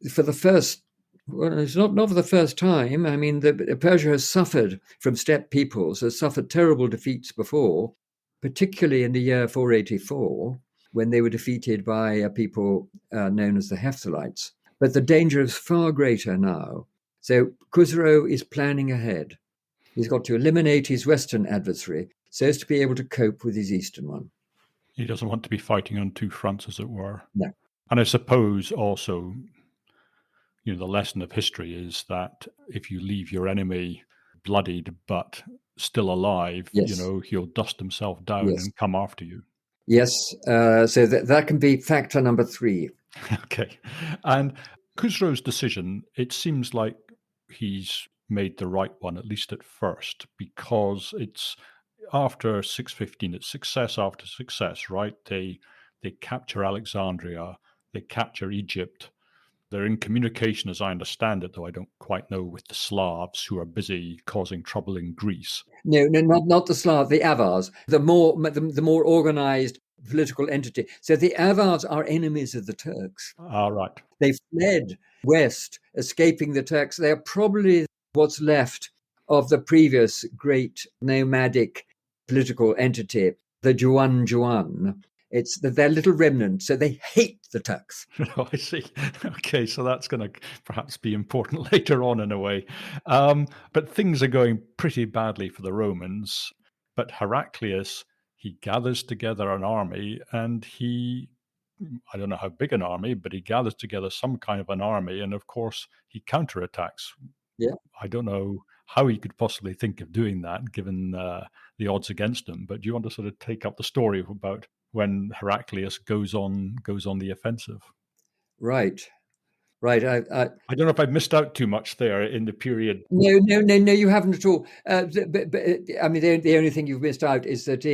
for the first, well, it's not for the first time. I mean, Persia has suffered from steppe peoples, has suffered terrible defeats before, particularly in the year 484, when they were defeated by a people known as the Hephthalites. But the danger is far greater now. So Khusro is planning ahead. He's got to eliminate his western adversary so as to be able to cope with his eastern one. He doesn't want to be fighting on two fronts, as it were. No. And I suppose also, the lesson of history is that if you leave your enemy bloodied but still alive, Yes. He'll dust himself down Yes. and come after you. Yes. So that can be factor number 3. Okay. And Khusro's decision, it seems like he's made the right one, at least at first, because it's after 615, it's success after success, right? They capture Alexandria, they capture Egypt. They're in communication, as I understand it, though I don't quite know, with the Slavs who are busy causing trouble in Greece. No, not the Slav, the Avars, the more organized political entity. So the Avars are enemies of the Turks. Ah, right. They fled west, escaping the Turks. They are probably what's left of the previous great nomadic political entity, the Juan. It's their little remnant, so they hate the Turks. Oh, I see. Okay, so that's going to perhaps be important later on in a way. But things are going pretty badly for the Romans. But Heraclius, he gathers together an army, and I don't know how big an army, but he gathers together some kind of an army, and of course he counterattacks. Yeah. I don't know how he could possibly think of doing that, given the odds against him. But do you want to sort of take up the story about when Heraclius goes on the offensive? Right. I don't know if I've missed out too much there in the period. No, you haven't at all. But I mean, the only thing you've missed out is that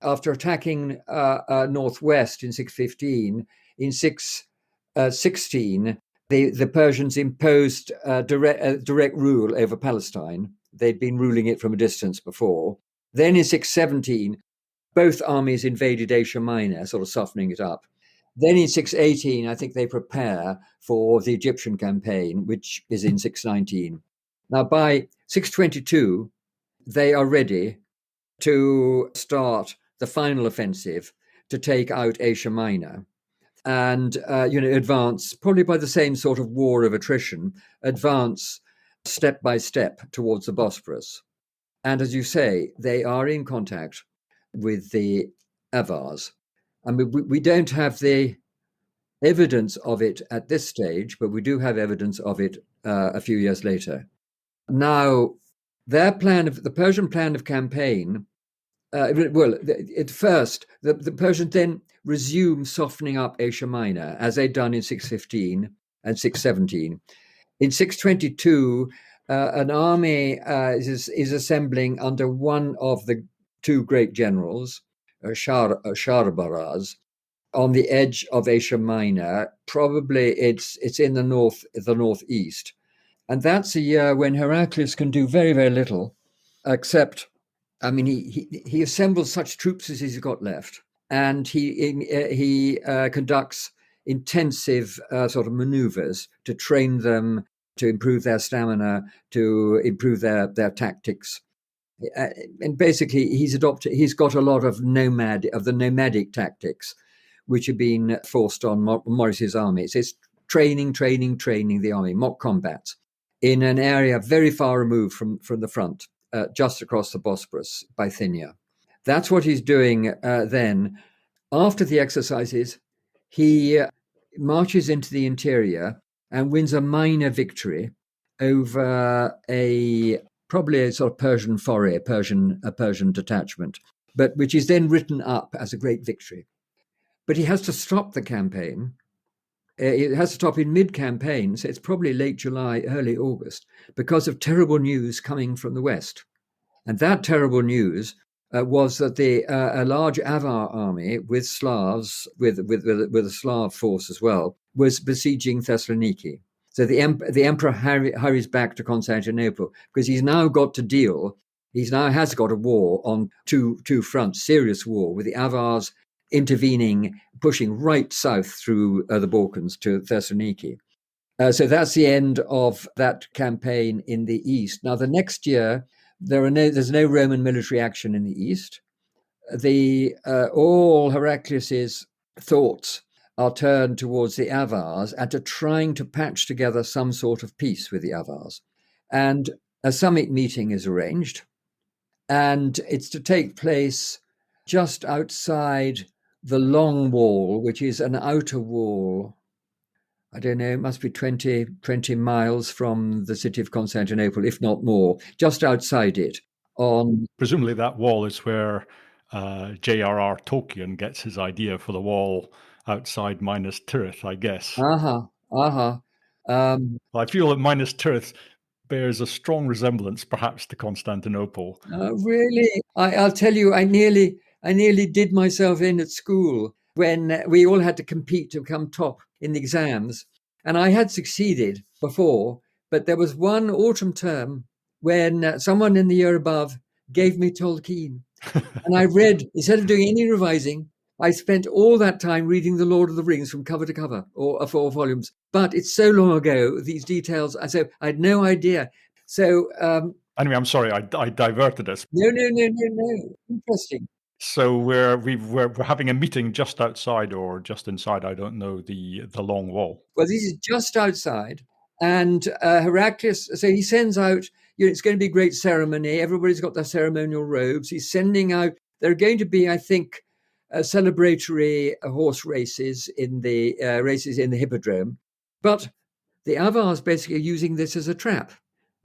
after attacking northwest in 615, in 616, the Persians imposed direct rule over Palestine. They'd been ruling it from a distance before. Then in 617, both armies invaded Asia Minor, sort of softening it up. Then in 618, I think they prepare for the Egyptian campaign, which is in 619. Now, by 622, they are ready to start the final offensive to take out Asia Minor and, advance, probably by the same sort of war of attrition, advance step by step towards the Bosporus. And as you say, they are in contact with the Avars. I mean, we don't have the evidence of it at this stage, but we do have evidence of it a few years later. Now, the Persian plan of campaign, at first, the Persians then resume softening up Asia Minor, as they'd done in 615 and 617. In 622, an army is assembling under one of the two great generals, Sharbaraz, on the edge of Asia Minor. Probably it's in the northeast, and that's a year when Heraclius can do very, very little, except, I mean, he assembles such troops as he's got left, and he conducts intensive sort of maneuvers to train them, to improve their stamina, to improve their tactics. Uh, and basically, he's got a lot of the nomadic tactics, which have been forced on Morris's army. So it's training the army, mock combats in an area very far removed from the front, just across the Bosporus, Bithynia. That's what he's doing then. After the exercises, he marches into the interior and wins a minor victory over probably a sort of Persian foray, a Persian detachment, but which is then written up as a great victory. But he has to stop the campaign. It has to stop in mid-campaign, so it's probably late July, early August, because of terrible news coming from the west. And that terrible news was that a large Avar army with Slavs, with a Slav force as well, was besieging Thessaloniki. So the emperor hurries back to Constantinople because he's now got to deal. He now has got a war on two fronts, serious war with the Avars intervening, pushing right south through the Balkans to Thessaloniki. So that's the end of that campaign in the east. Now, the next year, there's no Roman military action in the east. All Heraclius's thoughts are turned towards the Avars and to trying to patch together some sort of peace with the Avars. And a summit meeting is arranged, and it's to take place just outside the Long Wall, which is an outer wall. I don't know, it must be 20 miles from the city of Constantinople, if not more, just outside it. Presumably that wall is where J.R.R. Tolkien gets his idea for the wall outside Minas Tirith, I guess. I feel that Minas Tirith bears a strong resemblance, perhaps, to Constantinople. Really? I'll tell you, I nearly did myself in at school when we all had to compete to come top in the exams. And I had succeeded before, but there was one autumn term when someone in the year above gave me Tolkien. And I read, instead of doing any revising, I spent all that time reading The Lord of the Rings from cover to cover, or 4 volumes. But it's so long ago, these details, so I had no idea. So anyway, I'm sorry, I diverted us. No. Interesting. So we're having a meeting just outside or just inside, I don't know, the long wall. Well, this is just outside, and Heraclius. So he sends out. It's going to be a great ceremony. Everybody's got their ceremonial robes. He's sending out. There are going to be, I think, celebratory horse races in the hippodrome, but the Avars basically are using this as a trap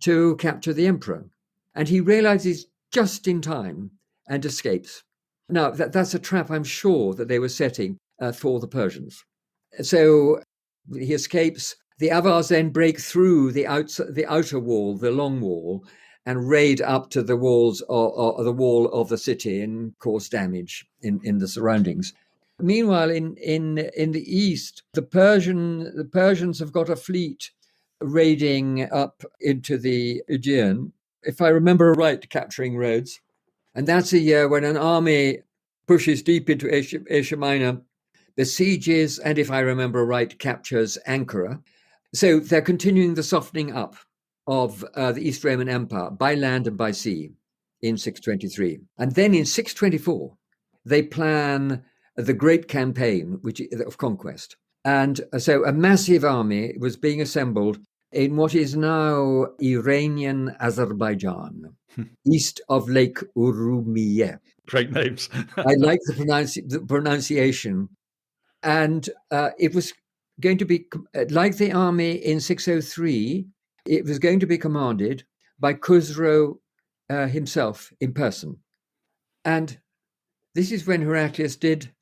to capture the emperor, and he realizes just in time and escapes. Now, that's a trap, I'm sure, that they were setting for the Persians. So he escapes. The Avars then break through the outer wall, the long wall, and raid up to the walls or the wall of the city and cause damage in the surroundings. Meanwhile, in the east, the Persians have got a fleet raiding up into the Aegean, if I remember right, capturing Rhodes. And that's a year when an army pushes deep into Asia Minor, besieges, and if I remember right, captures Ankara. So they're continuing the softening up of the East Roman Empire by land and by sea in 623. And then in 624, they plan the Great Campaign of conquest. And so a massive army was being assembled in what is now Iranian Azerbaijan, east of Lake Urumiyeh. Great names. I like the pronunciation. And it was going to be, like the army in 603, it was going to be commanded by Khusro himself in person. And this is when Heraclius did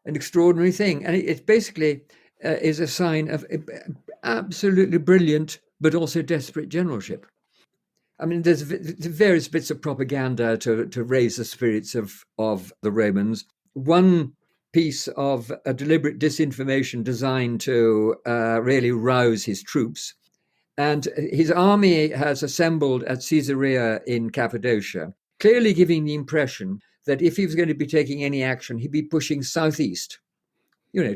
an extraordinary thing. And it basically is a sign of absolutely brilliant, but also desperate generalship. I mean, there's various bits of propaganda to raise the spirits of the Romans. One piece of a deliberate disinformation designed to really rouse his troops. And his army has assembled at Caesarea in Cappadocia, clearly giving the impression that if he was going to be taking any action, he'd be pushing southeast,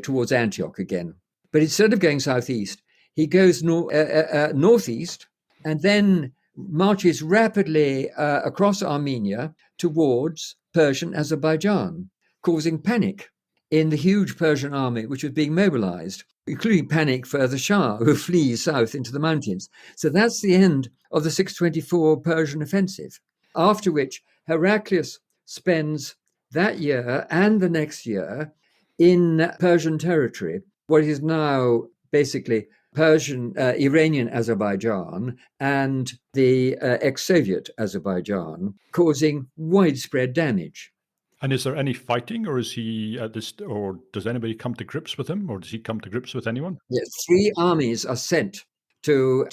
towards Antioch again. But instead of going southeast, he goes northeast, and then marches rapidly across Armenia towards Persian Azerbaijan, causing panic in the huge Persian army which was being mobilized, including panic for the Shah, who flees south into the mountains. So that's the end of the 624 Persian offensive, after which Heraclius spends that year and the next year in Persian territory, what is now basically Persian, Iranian Azerbaijan and the ex-Soviet Azerbaijan, causing widespread damage. And is there any fighting, or is he at this, or does anybody come to grips with him, or does he come to grips with anyone? Yes, three armies are sent to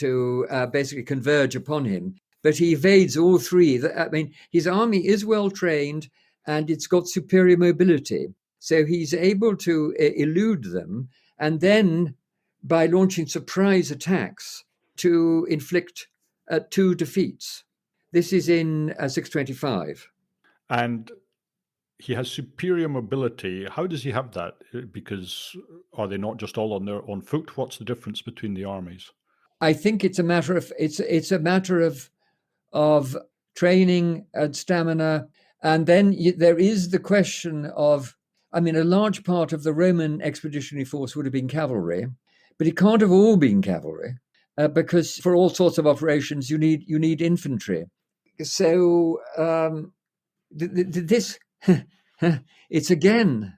basically converge upon him, but he evades all three. I mean, his army is well trained and it's got superior mobility, so he's able to elude them, and then by launching surprise attacks to inflict two defeats. This is in 625. And he has superior mobility. How does he have that? Because are they not just all on their on foot? What's the difference between the armies? I think it's a matter of it's a matter of training and stamina, and then there is the question of. I mean, a large part of the Roman expeditionary force would have been cavalry, but it can't have all been cavalry because for all sorts of operations you need infantry. So this it's again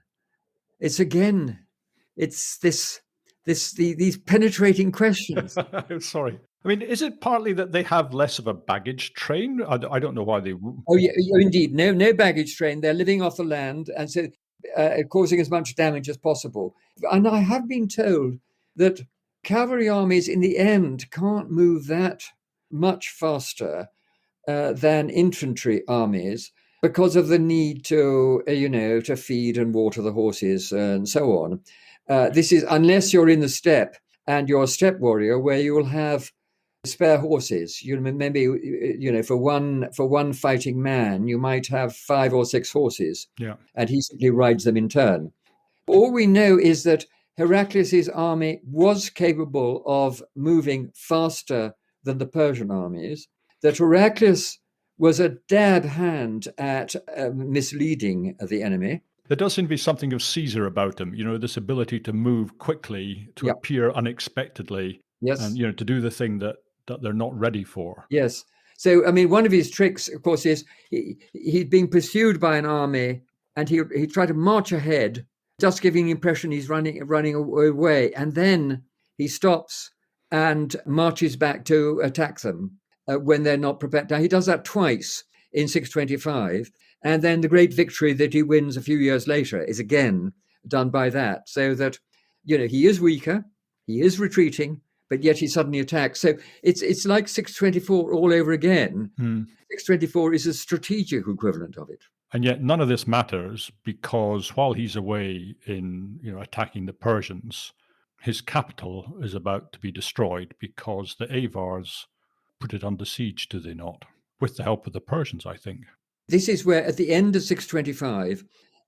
it's again it's these penetrating questions. Sorry. I mean, is it partly that they have less of a baggage train? I don't know why they. Oh, yeah, indeed. No baggage train. They're living off the land, and so causing as much damage as possible. And I have been told that cavalry armies, in the end, can't move that much faster than infantry armies because of the need to, to feed and water the horses and so on. This is unless you're in the steppe and you're a steppe warrior, where you will have spare horses. You maybe for one fighting man, you might have 5 or 6 horses, Yeah. and he simply rides them in turn. All we know is that Heraclius's army was capable of moving faster than the Persian armies. That Heraclius was a dab hand at misleading the enemy. There does seem to be something of Caesar about him, this ability to move quickly, to Yep. appear unexpectedly, Yes. and, to do the thing that they're not ready for. Yes. So, I mean, one of his tricks, of course, is he'd been pursued by an army, and he tried to march ahead, just giving the impression he's running away, and then he stops and marches back to attack them when they're not prepared. Now, he does that twice in 625, and then the great victory that he wins a few years later is again done by that, so that, he is weaker, he is retreating, but yet he suddenly attacks. So it's like 624 all over again. 624 is a strategic equivalent of it. And yet none of this matters, because while he's away in, attacking the Persians, his capital is about to be destroyed because the Avars put it under siege, do they not? With the help of the Persians, I think. This is where, at the end of 625,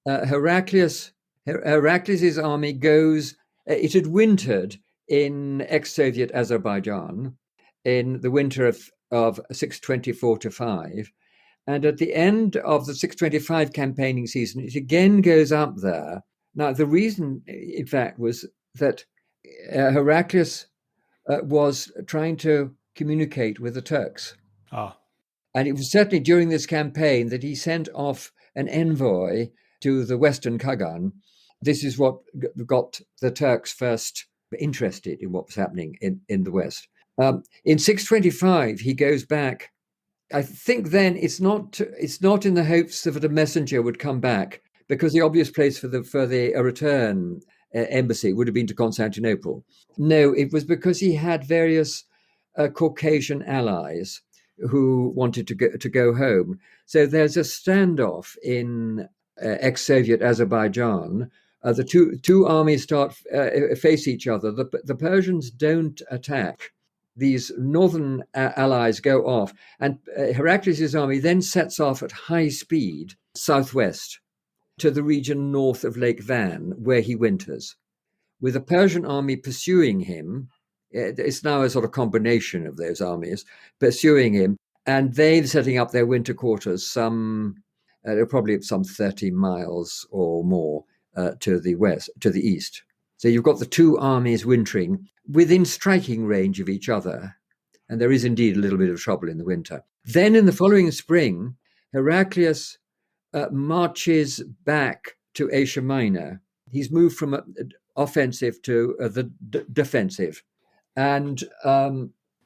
Heraclius's army goes. It had wintered in ex-Soviet Azerbaijan in the winter of 624 to 5. And at the end of the 625 campaigning season, it again goes up there. Now, the reason, in fact, was that Heraclius was trying to communicate with the Turks. And it was certainly during this campaign that he sent off an envoy to the Western Kagan. This is what got the Turks first interested in what was happening in the West. In 625, he goes back. I think then it's not in the hopes that a messenger would come back, because the obvious place for a return embassy would have been to Constantinople. No, it was because he had various Caucasian allies who wanted to go home. So there's a standoff in ex-Soviet Azerbaijan. The two armies face each other. The Persians don't attack. These northern allies go off, and Heraclius' army then sets off at high speed southwest to the region north of Lake Van, where he winters, with the Persian army pursuing him It's now a sort of combination of those armies pursuing him, and they're setting up their winter quarters probably some 30 miles or more to the east. So you've got the two armies wintering within striking range of each other, and there is indeed a little bit of trouble in the winter. Then in the following spring, Heraclius marches back to Asia Minor. He's moved from offensive to the defensive, and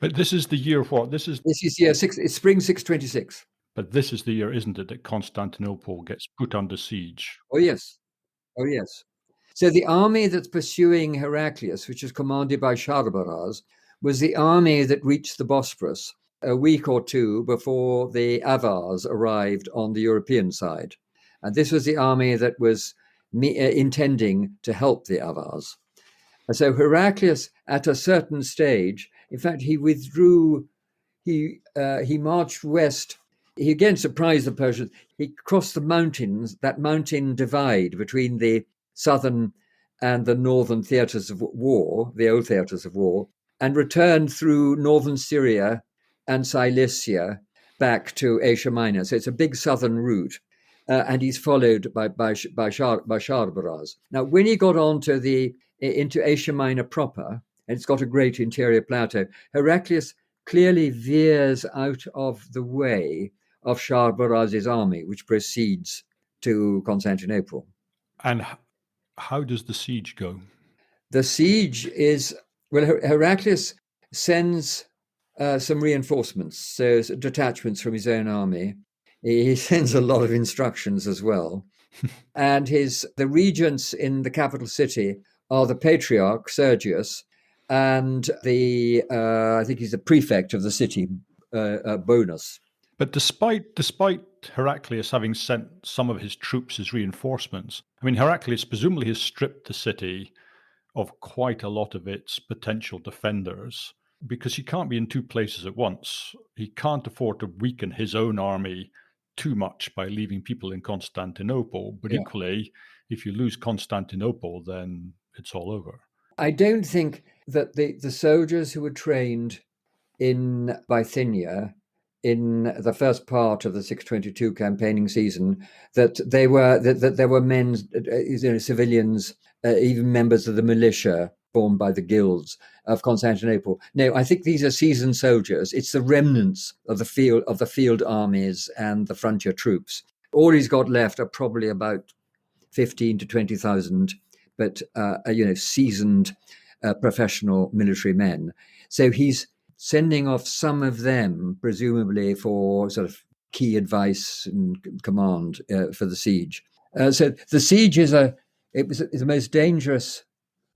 But this is the year what? this is it's spring 626. But this is the year, isn't it, that Constantinople gets put under siege? Oh yes, oh yes. So the army that's pursuing Heraclius, which is commanded by Sharbaraz, was the army that reached the Bosporus a week or two before the Avars arrived on the European side. And this was the army that was intending to help the Avars. And so Heraclius, at a certain stage, in fact, he withdrew, he marched west. He again surprised the Persians. He crossed the mountains, that mountain divide between the southern and the northern theatres of war, the old theatres of war, and returned through northern Syria and Cilicia back to Asia Minor. So it's a big southern route, and he's followed by Sharbaraz. Now, when he got into Asia Minor proper, and it's got a great interior plateau, Heraclius clearly veers out of the way of Sharbaraz's army, which proceeds to Constantinople. And how does the siege go? The siege is, well, Heraclius sends some reinforcements, so detachments from his own army. He sends a lot of instructions as well. And the regents in the capital city are the patriarch, Sergius, and I think he's the prefect of the city, Bonus. But despite Heraclius having sent some of his troops as reinforcements, I mean, Heraclius presumably has stripped the city of quite a lot of its potential defenders, because he can't be in two places at once. He can't afford to weaken his own army too much by leaving people in Constantinople. But equally, if you lose Constantinople, then it's all over. I don't think that the soldiers who were trained in Bithynia in the first part of the 622 campaigning season, that there were men, civilians, even members of the militia formed by the guilds of Constantinople. No, I think these are seasoned soldiers. It's the remnants of the field armies and the frontier troops. All he's got left are probably about 15 to 20,000, but seasoned professional military men. So he's sending off some of them, presumably for sort of key advice and command for the siege. So the siege is the most dangerous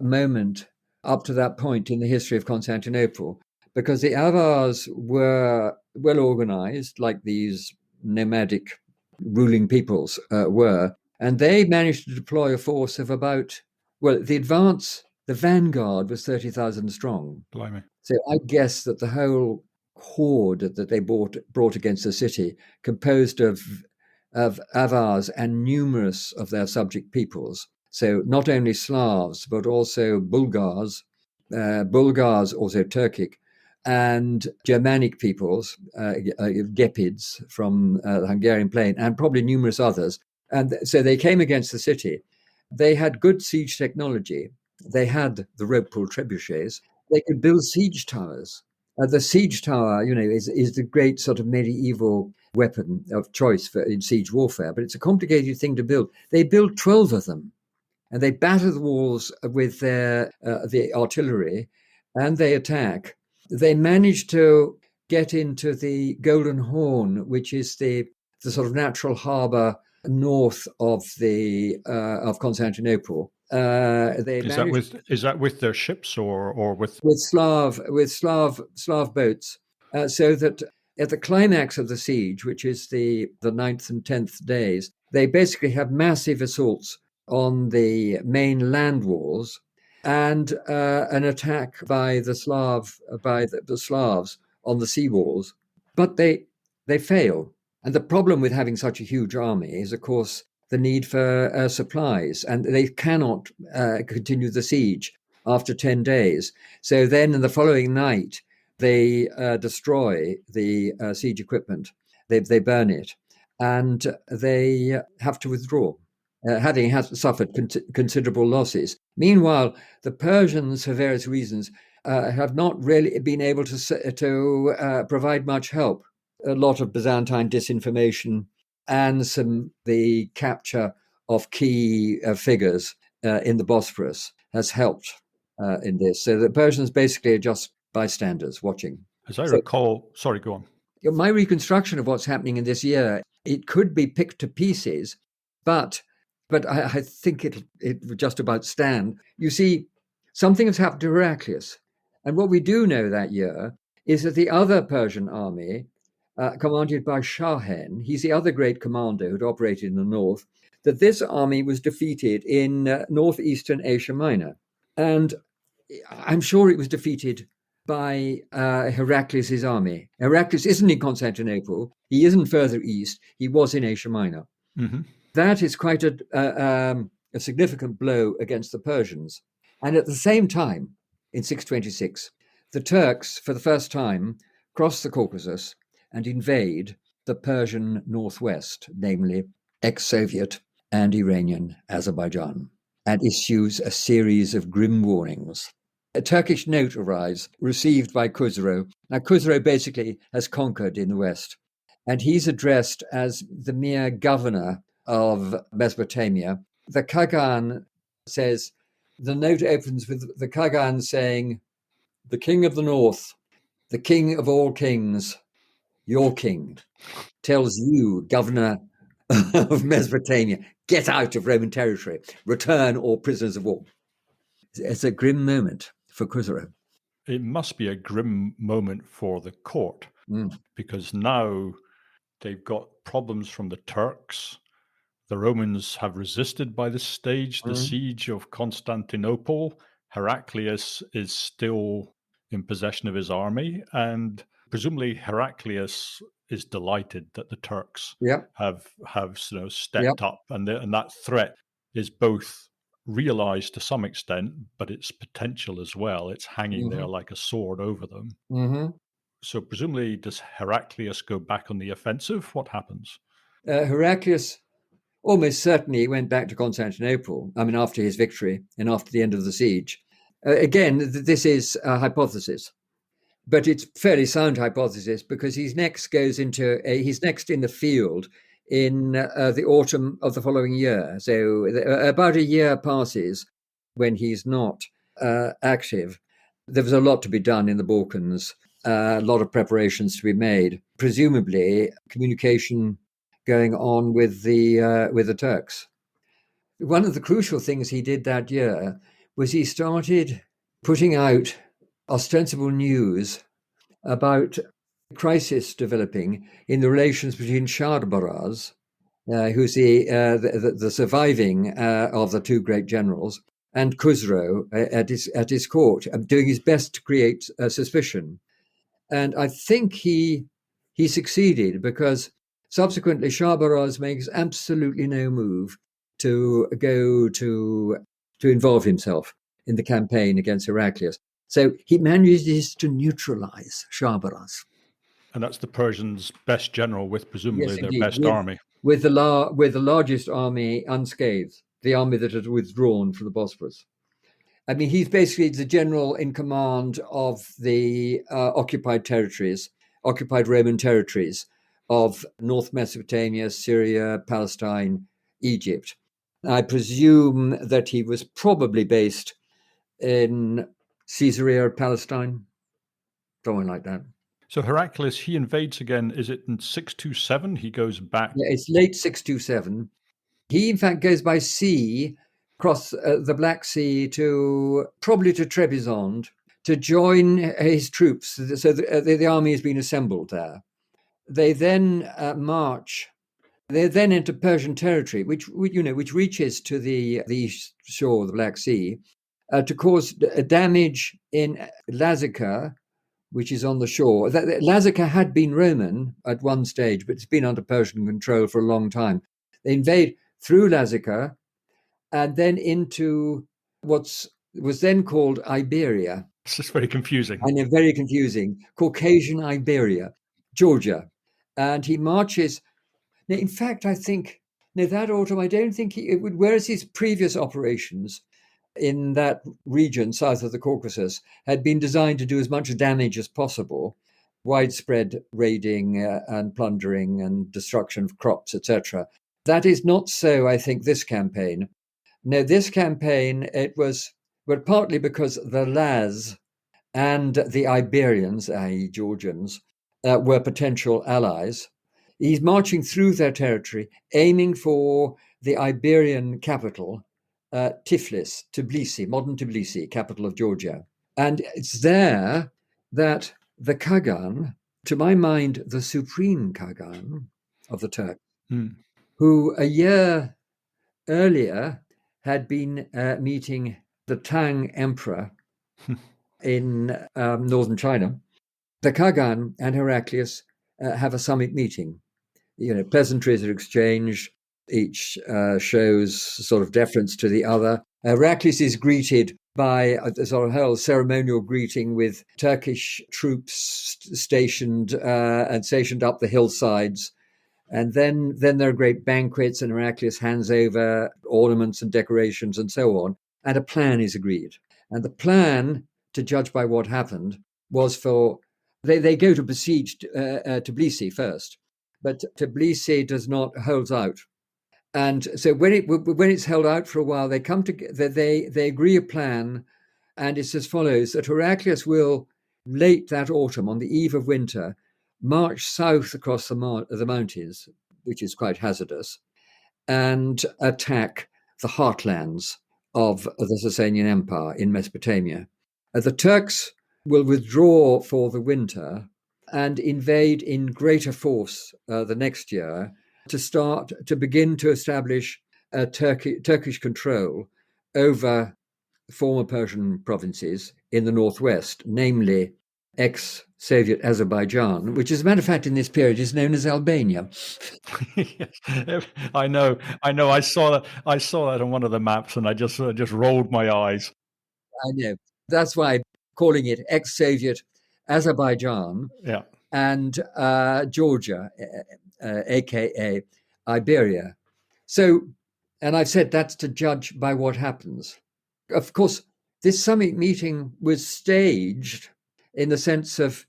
moment up to that point in the history of Constantinople, because the Avars were well organized, like these nomadic ruling peoples were, and they managed to deploy a force of the vanguard was 30,000 strong. Blimey. So I guess that the whole horde that they brought against the city, composed of Avars and numerous of their subject peoples. So not only Slavs, but also Bulgars, also Turkic, and Germanic peoples, Gepids from the Hungarian plain, and probably numerous others. And so they came against the city. They had good siege technology. They had the rope-pulled trebuchets. They could build siege towers. The siege tower, is the great sort of medieval weapon of choice in siege warfare, but it's a complicated thing to build. They built 12 of them, and they batter the walls with the artillery, and they attack. They managed to get into the Golden Horn, which is the sort of natural harbour north of Constantinople. Is that with their ships or with Slav boats, so that at the climax of the siege, which is the 9th and 10th days, they basically have massive assaults on the main land walls and an attack by the Slavs on the sea walls, but they fail. And the problem with having such a huge army is, of course, the need for supplies, and they cannot continue the siege after 10 days. So then in the following night, they destroy the siege equipment. They burn it, and they have to withdraw, having suffered considerable losses. Meanwhile, the Persians, for various reasons, have not really been able to provide much help. A lot of Byzantine disinformation and the capture of key figures in the Bosphorus has helped in this. So the Persians basically are just bystanders watching. As I So recall, sorry, go on. my reconstruction of what's happening in this year, it could be picked to pieces, but I think it would just about stand. You see, something has happened to Heraclius. And what we do know that year is that the other Persian army, commanded by Shahen, he's the other great commander who'd operated in the north, that this army was defeated in northeastern Asia Minor. And I'm sure it was defeated by Heraclius' army. Heraclius isn't in Constantinople. He isn't further east. He was in Asia Minor. Mm-hmm. That is quite a significant blow against the Persians. And at the same time, in 626, the Turks, for the first time, cross the Caucasus and invade the Persian northwest, namely ex-Soviet and Iranian Azerbaijan, and issues a series of grim warnings. A Turkish note arrives, received by Khusro. Now, Khusro basically has conquered in the west, and he's addressed as the mere governor of Mesopotamia. The Kagan says, the note opens with the Kagan saying, "The king of the north, the king of all kings, your king, tells you, governor of Mesopotamia, get out of Roman territory, return all prisoners of war." It's a grim moment for Khusro. It must be a grim moment for the court because now they've got problems from the Turks. The Romans have resisted by this stage the siege of Constantinople. Heraclius is still in possession of his army, and presumably Heraclius is delighted that the Turks have stepped up, and that threat is both realized to some extent, but its potential as well. It's hanging there like a sword over them. So presumably, does Heraclius go back on the offensive? What happens? Heraclius almost certainly went back to Constantinople, I mean, after his victory and after the end of the siege. Again, this is a hypothesis, but it's a fairly sound hypothesis because he's next in the field in the autumn of the following year. So about a year passes when he's not active. There was a lot to be done in the Balkans, a lot of preparations to be made, presumably communication going on with the Turks. One of the crucial things he did that year was he started putting out ostensible news about a crisis developing in the relations between Shahbaraz, who's the surviving of the two great generals, and Khusro at his court, doing his best to create suspicion. And I think he succeeded because subsequently Shahbaraz makes absolutely no move to go to involve himself in the campaign against Heraclius. So he manages to neutralize Shahbaraz. And that's the Persians' best general with presumably Yes, their indeed. best army. With the largest army unscathed, the army that had withdrawn from the Bosphorus. I mean, he's basically the general in command of the occupied Roman territories of North Mesopotamia, Syria, Palestine, Egypt. I presume that he was probably based in Caesarea, Palestine, something like that. So Heraclius, he invades again. Is it in 627? He goes back. Yeah, it's late 627. He, in fact, goes by sea across the Black Sea probably to Trebizond to join his troops. So the army has been assembled there. They then march. They then enter Persian territory, which reaches to the east shore of the Black Sea, to cause damage in Lazica, which is on the shore. Lazica had been Roman at one stage, but it's been under Persian control for a long time. They invade through Lazica and then into what's was then called Iberia, It's just very confusing. and they're very confusing, Caucasian Iberia, Georgia. And he marches. Now, in fact, I think, no, that autumn, I don't think it would, whereas his previous operations in that region south of the Caucasus had been designed to do as much damage as possible, widespread raiding and plundering and destruction of crops, etc. That is not so, I think, this campaign. No, this campaign, it was, well, partly because the Laz and the Iberians, i.e., Georgians, were potential allies. He's marching through their territory, aiming for the Iberian capital, Tiflis, Tbilisi, modern Tbilisi, capital of Georgia. And it's there that the Kagan, to my mind, the supreme Kagan of the Turks, Mm. who a year earlier had been meeting the Tang emperor in northern China, the Kagan and Heraclius have a summit meeting. Pleasantries are exchanged. Each shows sort of deference to the other. Heraclius is greeted by a sort of whole ceremonial greeting with Turkish troops stationed up the hillsides. And then there are great banquets, and Heraclius hands over ornaments and decorations and so on. And a plan is agreed. And the plan, to judge by what happened, was for they go to besiege Tbilisi first, but Tbilisi does not hold out. And so when it's held out for a while, they come together. They agree a plan, and it's as follows: that Heraclius will, late that autumn, on the eve of winter, march south across the mountains, which is quite hazardous, and attack the heartlands of the Sasanian Empire in Mesopotamia. The Turks will withdraw for the winter and invade in greater force the next year to begin to establish Turkish control over former Persian provinces in the northwest, namely ex-Soviet Azerbaijan, which, as a matter of fact, in this period is known as Albania. Yes. I know. I know. I saw that. I saw that on one of the maps, and I just rolled my eyes. I know. That's why I'm calling it ex-Soviet Azerbaijan Yeah. and Georgia, aka Iberia. So, and I've said that's to judge by what happens. Of course, this summit meeting was staged in the sense of,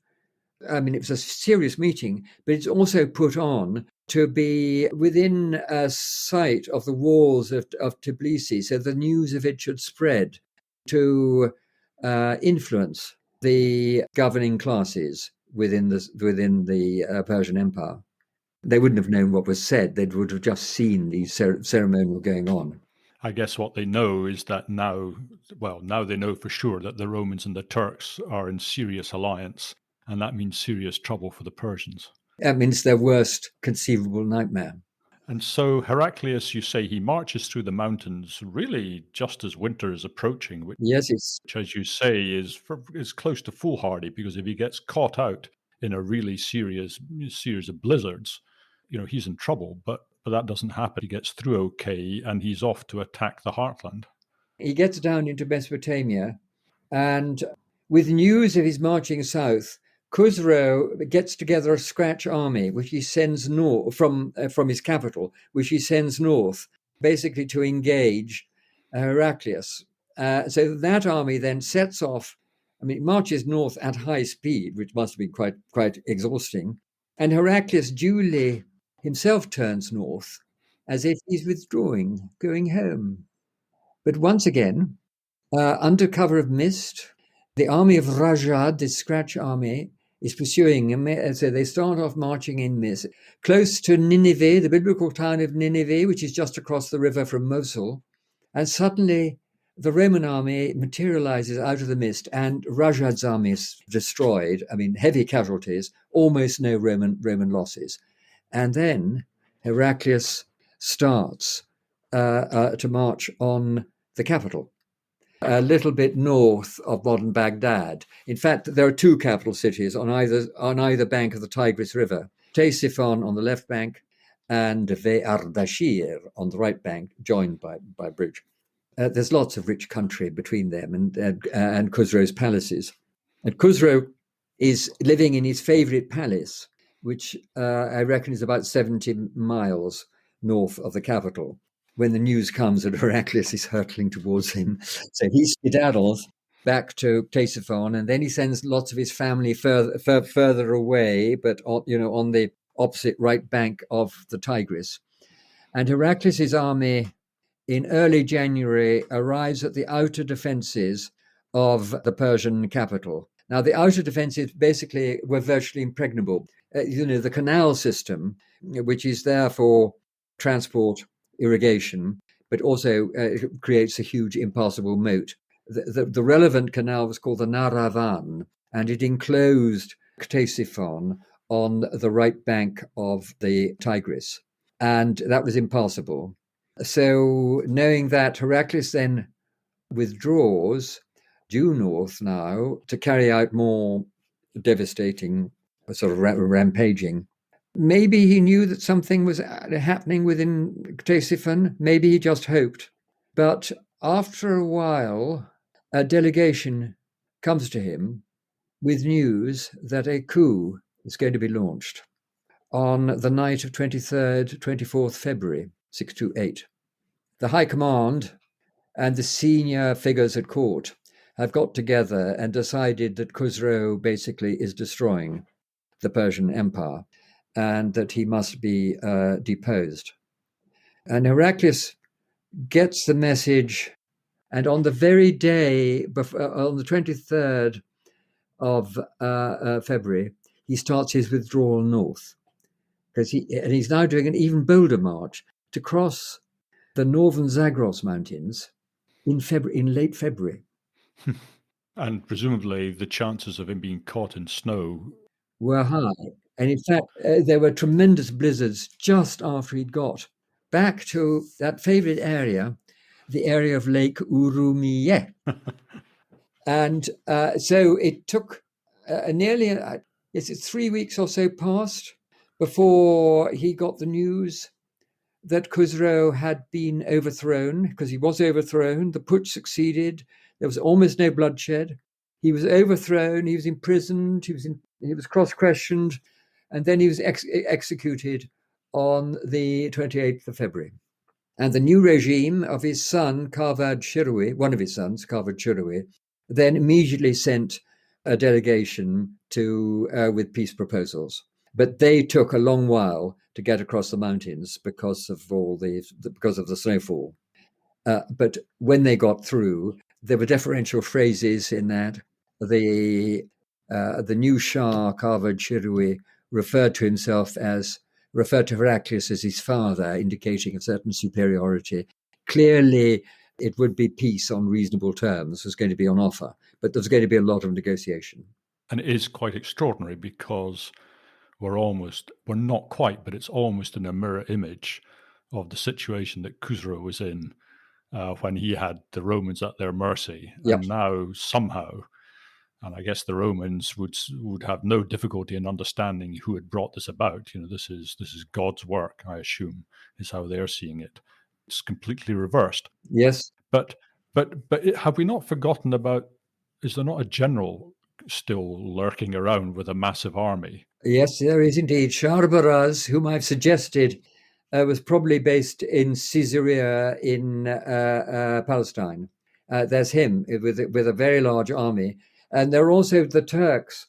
I mean, it was a serious meeting, but it's also put on to be within sight of the walls of Tbilisi, so the news of it should spread to influence the governing classes within the Persian Empire. They wouldn't have known what was said; they would have just seen the ceremonial going on. I guess what they know is that now they know for sure that the Romans and the Turks are in serious alliance, and that means serious trouble for the Persians. That means their worst conceivable nightmare. And so Heraclius, you say, he marches through the mountains really just as winter is approaching, which, Yes, it's as you say, is close to foolhardy, because if he gets caught out in a really serious series of blizzards, he's in trouble. But that doesn't happen. He gets through okay, and he's off to attack the heartland. he gets down into Mesopotamia, and with news of his marching south, Khusro gets together a scratch army, which he sends north from his capital, which he sends north, basically to engage Heraclius. So that army then sets off. I mean, it marches north at high speed, which must have been quite exhausting. And Heraclius duly himself turns north, as if he's withdrawing, going home. But once again, under cover of mist, the army of Rajad, the scratch army, is pursuing him. So they start off marching in mist, close to Nineveh, the biblical town of Nineveh, which is just across the river from Mosul. And suddenly the Roman army materializes out of the mist, and Rajad's army is destroyed. I mean, heavy casualties, almost no Roman losses. And then Heraclius starts to march on the capital, a little bit north of modern Baghdad. In fact, there are two capital cities on either bank of the Tigris River: Ctesiphon on the left bank and Ve Ardashir on the right bank, joined by bridge. There's lots of rich country between them and Khusro's palaces. And Khusro is living in his favorite palace, which I reckon is about 70 miles north of the capital. When the news comes that Heraclius is hurtling towards him, so he skedaddles back to Ctesiphon, and then he sends lots of his family further away, but on the opposite right bank of the Tigris. And Heraclius's army in early January arrives at the outer defenses of the Persian capital. Now, the outer defenses basically were virtually impregnable. The canal system, which is there for transport, irrigation, but also creates a huge impassable moat. The relevant canal was called the Naravan, and it enclosed Ctesiphon on the right bank of the Tigris. And that was impassable. So, knowing that, Heraclius then withdraws due north now to carry out more devastating sort of rampaging. Maybe he knew that something was happening within Ctesiphon. Maybe he just hoped. But after a while, a delegation comes to him with news that a coup is going to be launched on the night of 23rd, 24th February, 628. The High Command and the senior figures at court have got together and decided that Khusro basically is destroying the Persian Empire and that he must be deposed. And Heraclius gets the message, and on the very day, on the 23rd of February, he starts his withdrawal north. He's now doing an even bolder march to cross the northern Zagros Mountains in late February. And presumably the chances of him being caught in snow were high. And in fact, there were tremendous blizzards just after he'd got back to that favorite area, the area of Lake Urumie. And so it took nearly 3 weeks or so passed before he got the news that Khusro had been overthrown, because he was overthrown. The putsch succeeded. There was almost no bloodshed. He was overthrown. He was imprisoned. He was cross-questioned, and then he was executed on the 28th of February. And the new regime of his son, Kavad Shirui, one of his sons, Kavad Shirui, then immediately sent a delegation with peace proposals. But they took a long while to get across the mountains because of the snowfall. But when they got through, there were deferential phrases in that. The new Shah, Kavad Shirui, referred to Heraclius as his father, indicating a certain superiority. Clearly, it would be peace on reasonable terms was going to be on offer, but there was going to be a lot of negotiation. And it is quite extraordinary because we're not quite, but it's almost in a mirror image of the situation that Khusro was in when he had the Romans at their mercy. Yep. And now somehow, and I guess the Romans would have no difficulty in understanding who had brought this about. This is God's work, I assume, is how they're seeing it. It's completely reversed. Yes. But have we not forgotten about, is there not a general still lurking around with a massive army? Yes, there is indeed. Sharbaraz, whom I've suggested, was probably based in Caesarea in Palestine. There's him with a very large army. And there are also the Turks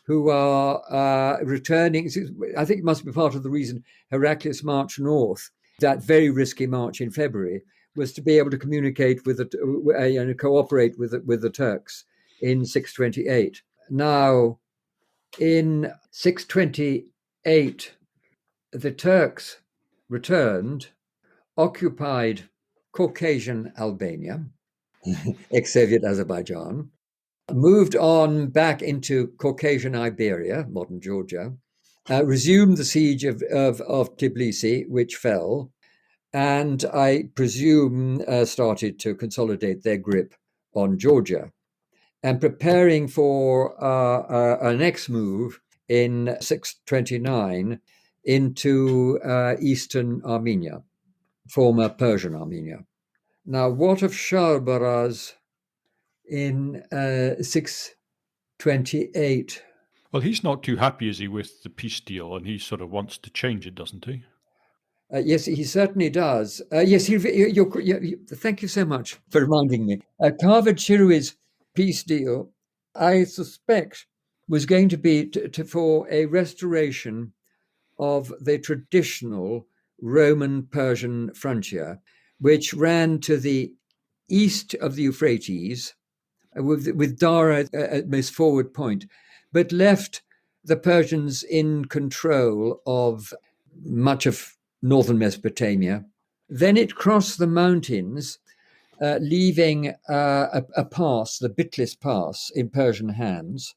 who are returning. I think it must be part of the reason Heraclius marched north, that very risky march in February, was to be able to communicate with cooperate with the Turks in 628. Now, in 628, the Turks returned, occupied Caucasian Albania, ex-Soviet Azerbaijan, moved on back into Caucasian Iberia, modern Georgia, resumed the siege of Tbilisi, which fell, and I presume started to consolidate their grip on Georgia, and preparing for a next move in 629 into eastern Armenia, former Persian Armenia. Now, what of Sharbaraz in 628? Well, he's not too happy, is he, with the peace deal, and he sort of wants to change it, doesn't he? Yes, he certainly does. Yes, thank you so much for reminding me. Kavod Shirui's peace deal, I suspect, was going to be for a restoration of the traditional Roman-Persian frontier, which ran to the east of the Euphrates, with Dara at most forward point, but left the Persians in control of much of northern Mesopotamia. Then it crossed the mountains, leaving a pass, the Bitlis Pass, in Persian hands.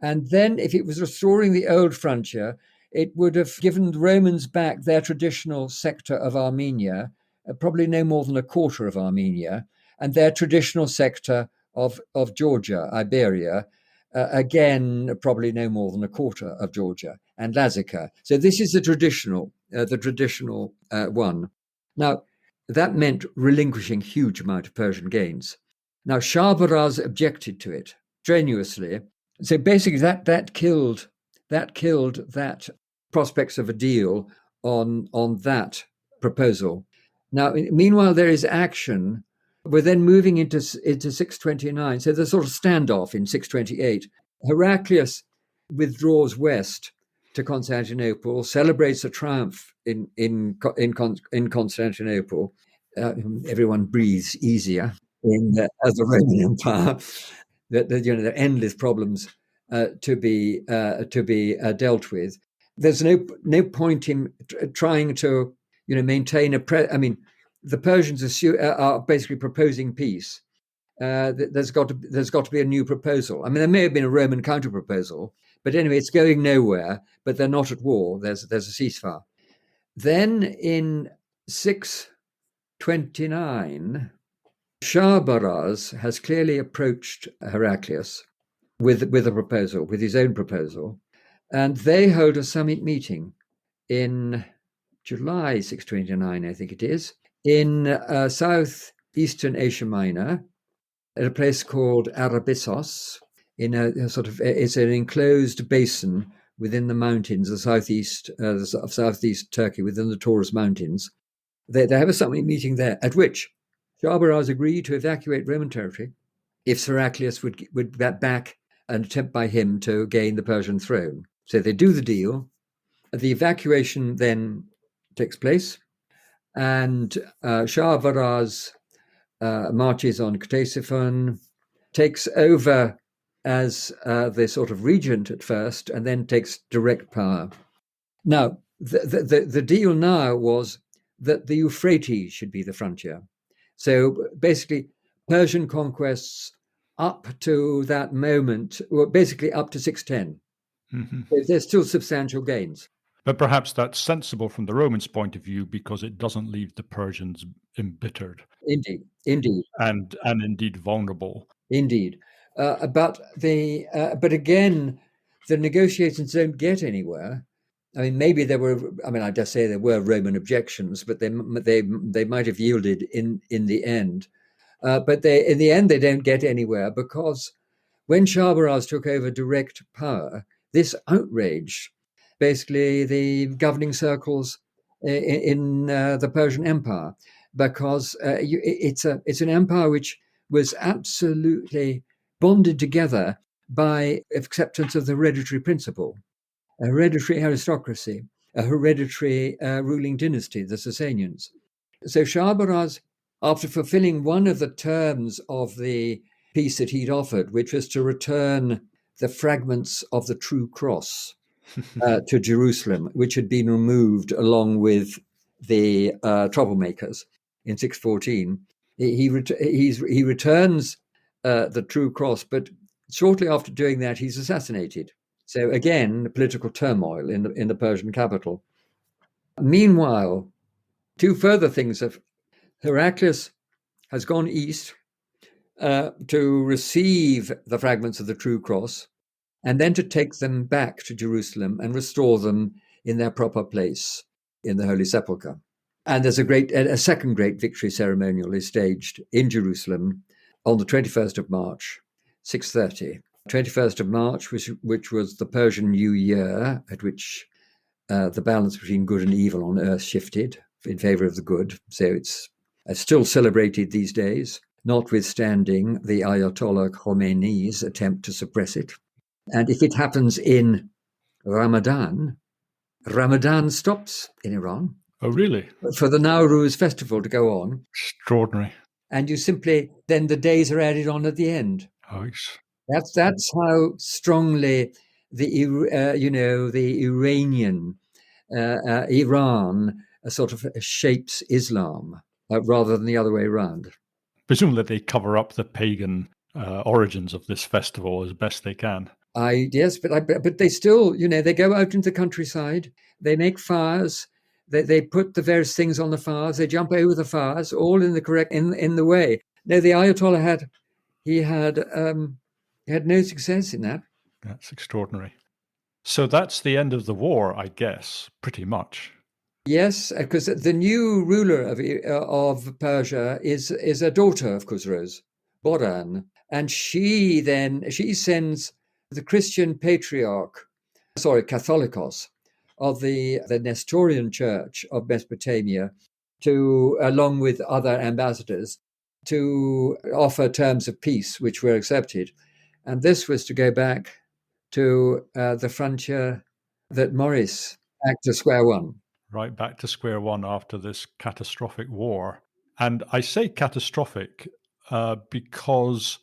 And then, if it was restoring the old frontier, it would have given the Romans back their traditional sector of Armenia, probably no more than a quarter of Armenia, and their traditional sector of Georgia, Iberia, again, probably no more than a quarter of Georgia, and Lazica. So this is the traditional one. Now, that meant relinquishing huge amount of Persian gains. Now, Shah-Baraz objected to it strenuously. So basically, that killed that prospects of a deal on that proposal. Now, meanwhile, there is action. We're then moving into 629. So there's sort of standoff in 628. Heraclius withdraws west to Constantinople, celebrates a triumph in Constantinople. Everyone breathes easier as the Roman Empire. That there are endless problems to be dealt with. There's no point in trying to maintain I mean, the Persians are basically proposing peace. There's got to be a new proposal. I mean, there may have been a Roman counter proposal, but anyway, it's going nowhere. But they're not at war. There's a ceasefire. Then in 629, Shah-Baraz has clearly approached Heraclius with a proposal, with his own proposal, and they hold a summit meeting in July 629, I think it is, in southeastern Asia Minor, at a place called Arabissos, in a sort of, it's an enclosed basin within the mountains of southeast Turkey, within the Taurus Mountains. They have a summit meeting there, at which Shah-Baraz agreed to evacuate Roman territory if Heraclius would back an attempt by him to gain the Persian throne. So they do the deal. The evacuation then takes place, and Shah-Baraz marches on Ctesiphon, takes over as the sort of regent at first, and then takes direct power. Now, the deal now was that the Euphrates should be the frontier. So basically, Persian conquests up to that moment, well, basically up to 610. Mm-hmm. There's still substantial gains. But perhaps that's sensible from the Romans' point of view because it doesn't leave the Persians embittered. Indeed. And indeed vulnerable. Indeed. But again, the negotiations don't get anywhere. I mean, maybe there were. I mean, I just say there were Roman objections, but they might have yielded in the end. But in the end, they don't get anywhere because when Shah-Baraz took over direct power, this outraged basically the governing circles in the Persian Empire, because it's an empire which was absolutely bonded together by acceptance of the hereditary principle. A hereditary aristocracy, a hereditary ruling dynasty, the Sasanians. So Shah-Baraz, after fulfilling one of the terms of the peace that he'd offered, which was to return the fragments of the true cross to Jerusalem, which had been removed along with the troublemakers in 614, he returns the true cross, but shortly after doing that, he's assassinated. So again, political turmoil in the Persian capital. Meanwhile, two further things have Heraclius has gone east to receive the fragments of the true cross, and then to take them back to Jerusalem and restore them in their proper place in the Holy Sepulchre. And there's a second great victory ceremonial is staged in Jerusalem on the 21st of March, 6:30. 21st of March, which was the Persian New Year, at which the balance between good and evil on earth shifted in favor of the good. So it's still celebrated these days, notwithstanding the Ayatollah Khomeini's attempt to suppress it. And if it happens in Ramadan, Ramadan stops in Iran Oh, really? for the Nowruz festival to go on. Extraordinary. And you simply, then the days are added on at the end. Oh, it's That's how strongly the Iranian Iran sort of shapes Islam rather than the other way around. presumably they cover up the pagan origins of this festival as best they can. Yes, but they still, they go out into the countryside, they make fires, they put the various things on the fires, they jump over the fires, all in the correct in the way. No, the Ayatollah had no success in that. That's extraordinary. So that's the end of the war, I guess, pretty much. Yes, because the new ruler of Persia is a daughter of Khosrow's, Boran, and she sends the Christian patriarch, Catholicos, of the Nestorian Church of Mesopotamia, along with other ambassadors, to offer terms of peace, which were accepted, and this was to go back to the frontier that Maurice back to square one. Right back to square one after this catastrophic war. And I say catastrophic because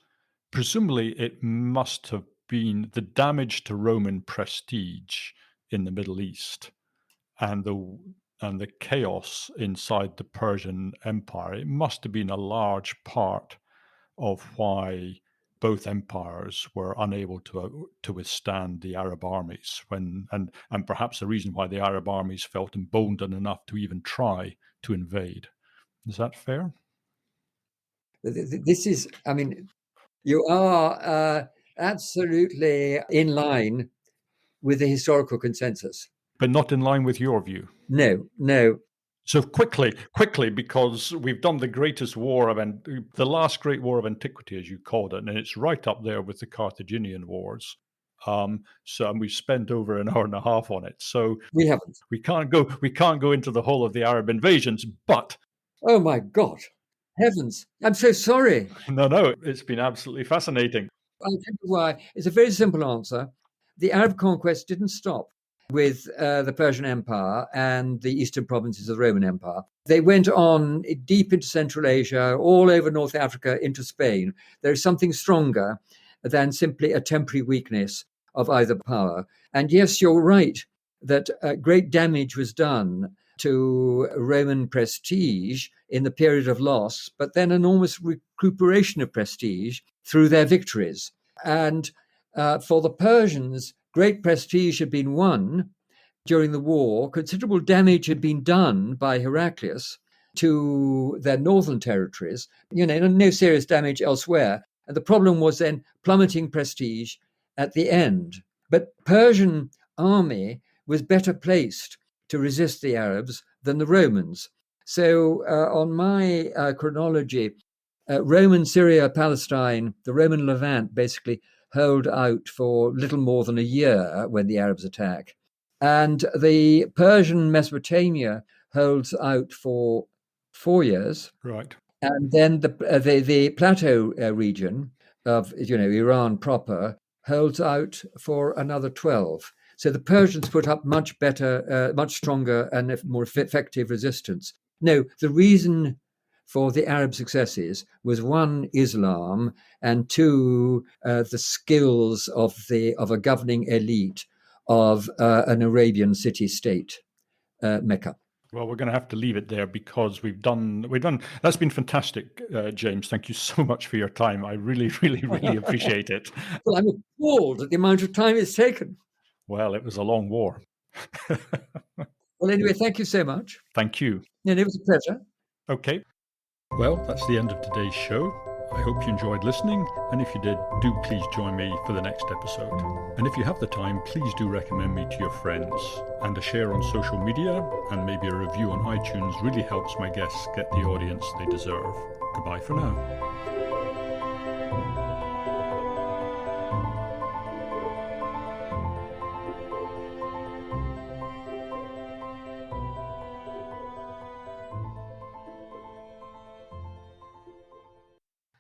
presumably it must have been the damage to Roman prestige in the Middle East and the chaos inside the Persian Empire. It must have been a large part of why both empires were unable to withstand the Arab armies and perhaps the reason why the Arab armies felt emboldened enough to even try to invade. Is that fair? This is, I mean, you are absolutely in line with the historical consensus. But not in line with your view. No. So quickly, because we've done the greatest war the last great war of antiquity, as you called it, and it's right up there with the Carthaginian wars. And we've spent over an hour and a half on it. So we haven't. We can't go into the whole of the Arab invasions, but oh my God, heavens! I'm so sorry. No, it's been absolutely fascinating. I'll tell you why. It's a very simple answer. The Arab conquest didn't stop with the Persian Empire and the eastern provinces of the Roman Empire. They went on deep into Central Asia, all over North Africa, into Spain. There is something stronger than simply a temporary weakness of either power. And yes, you're right that great damage was done to Roman prestige in the period of loss, but then enormous recuperation of prestige through their victories. And for the Persians, great prestige had been won during the war. Considerable damage had been done by Heraclius to their northern territories, no serious damage elsewhere. And the problem was then plummeting prestige at the end. But Persian army was better placed to resist the Arabs than the Romans. So on my chronology, Roman Syria, Palestine, the Roman Levant basically held out for little more than a year when the Arabs attack. And the Persian Mesopotamia holds out for 4 years. Right. And then the plateau region of Iran proper holds out for another 12. So the Persians put up much better, much stronger and more effective resistance. No, the reason for the Arab successes was one, Islam, and two, the skills of a governing elite of an Arabian city-state, Mecca. Well, we're going to have to leave it there because we've done. That's been fantastic, James. Thank you so much for your time. I really, really, really appreciate it. Well, I'm appalled at the amount of time it's taken. Well, it was a long war. Well, anyway, thank you so much. Thank you. And it was a pleasure. Okay. Well, that's the end of today's show. I hope you enjoyed listening, and if you did, do please join me for the next episode. And if you have the time, please do recommend me to your friends. And a share on social media and maybe a review on iTunes really helps my guests get the audience they deserve. Goodbye for now.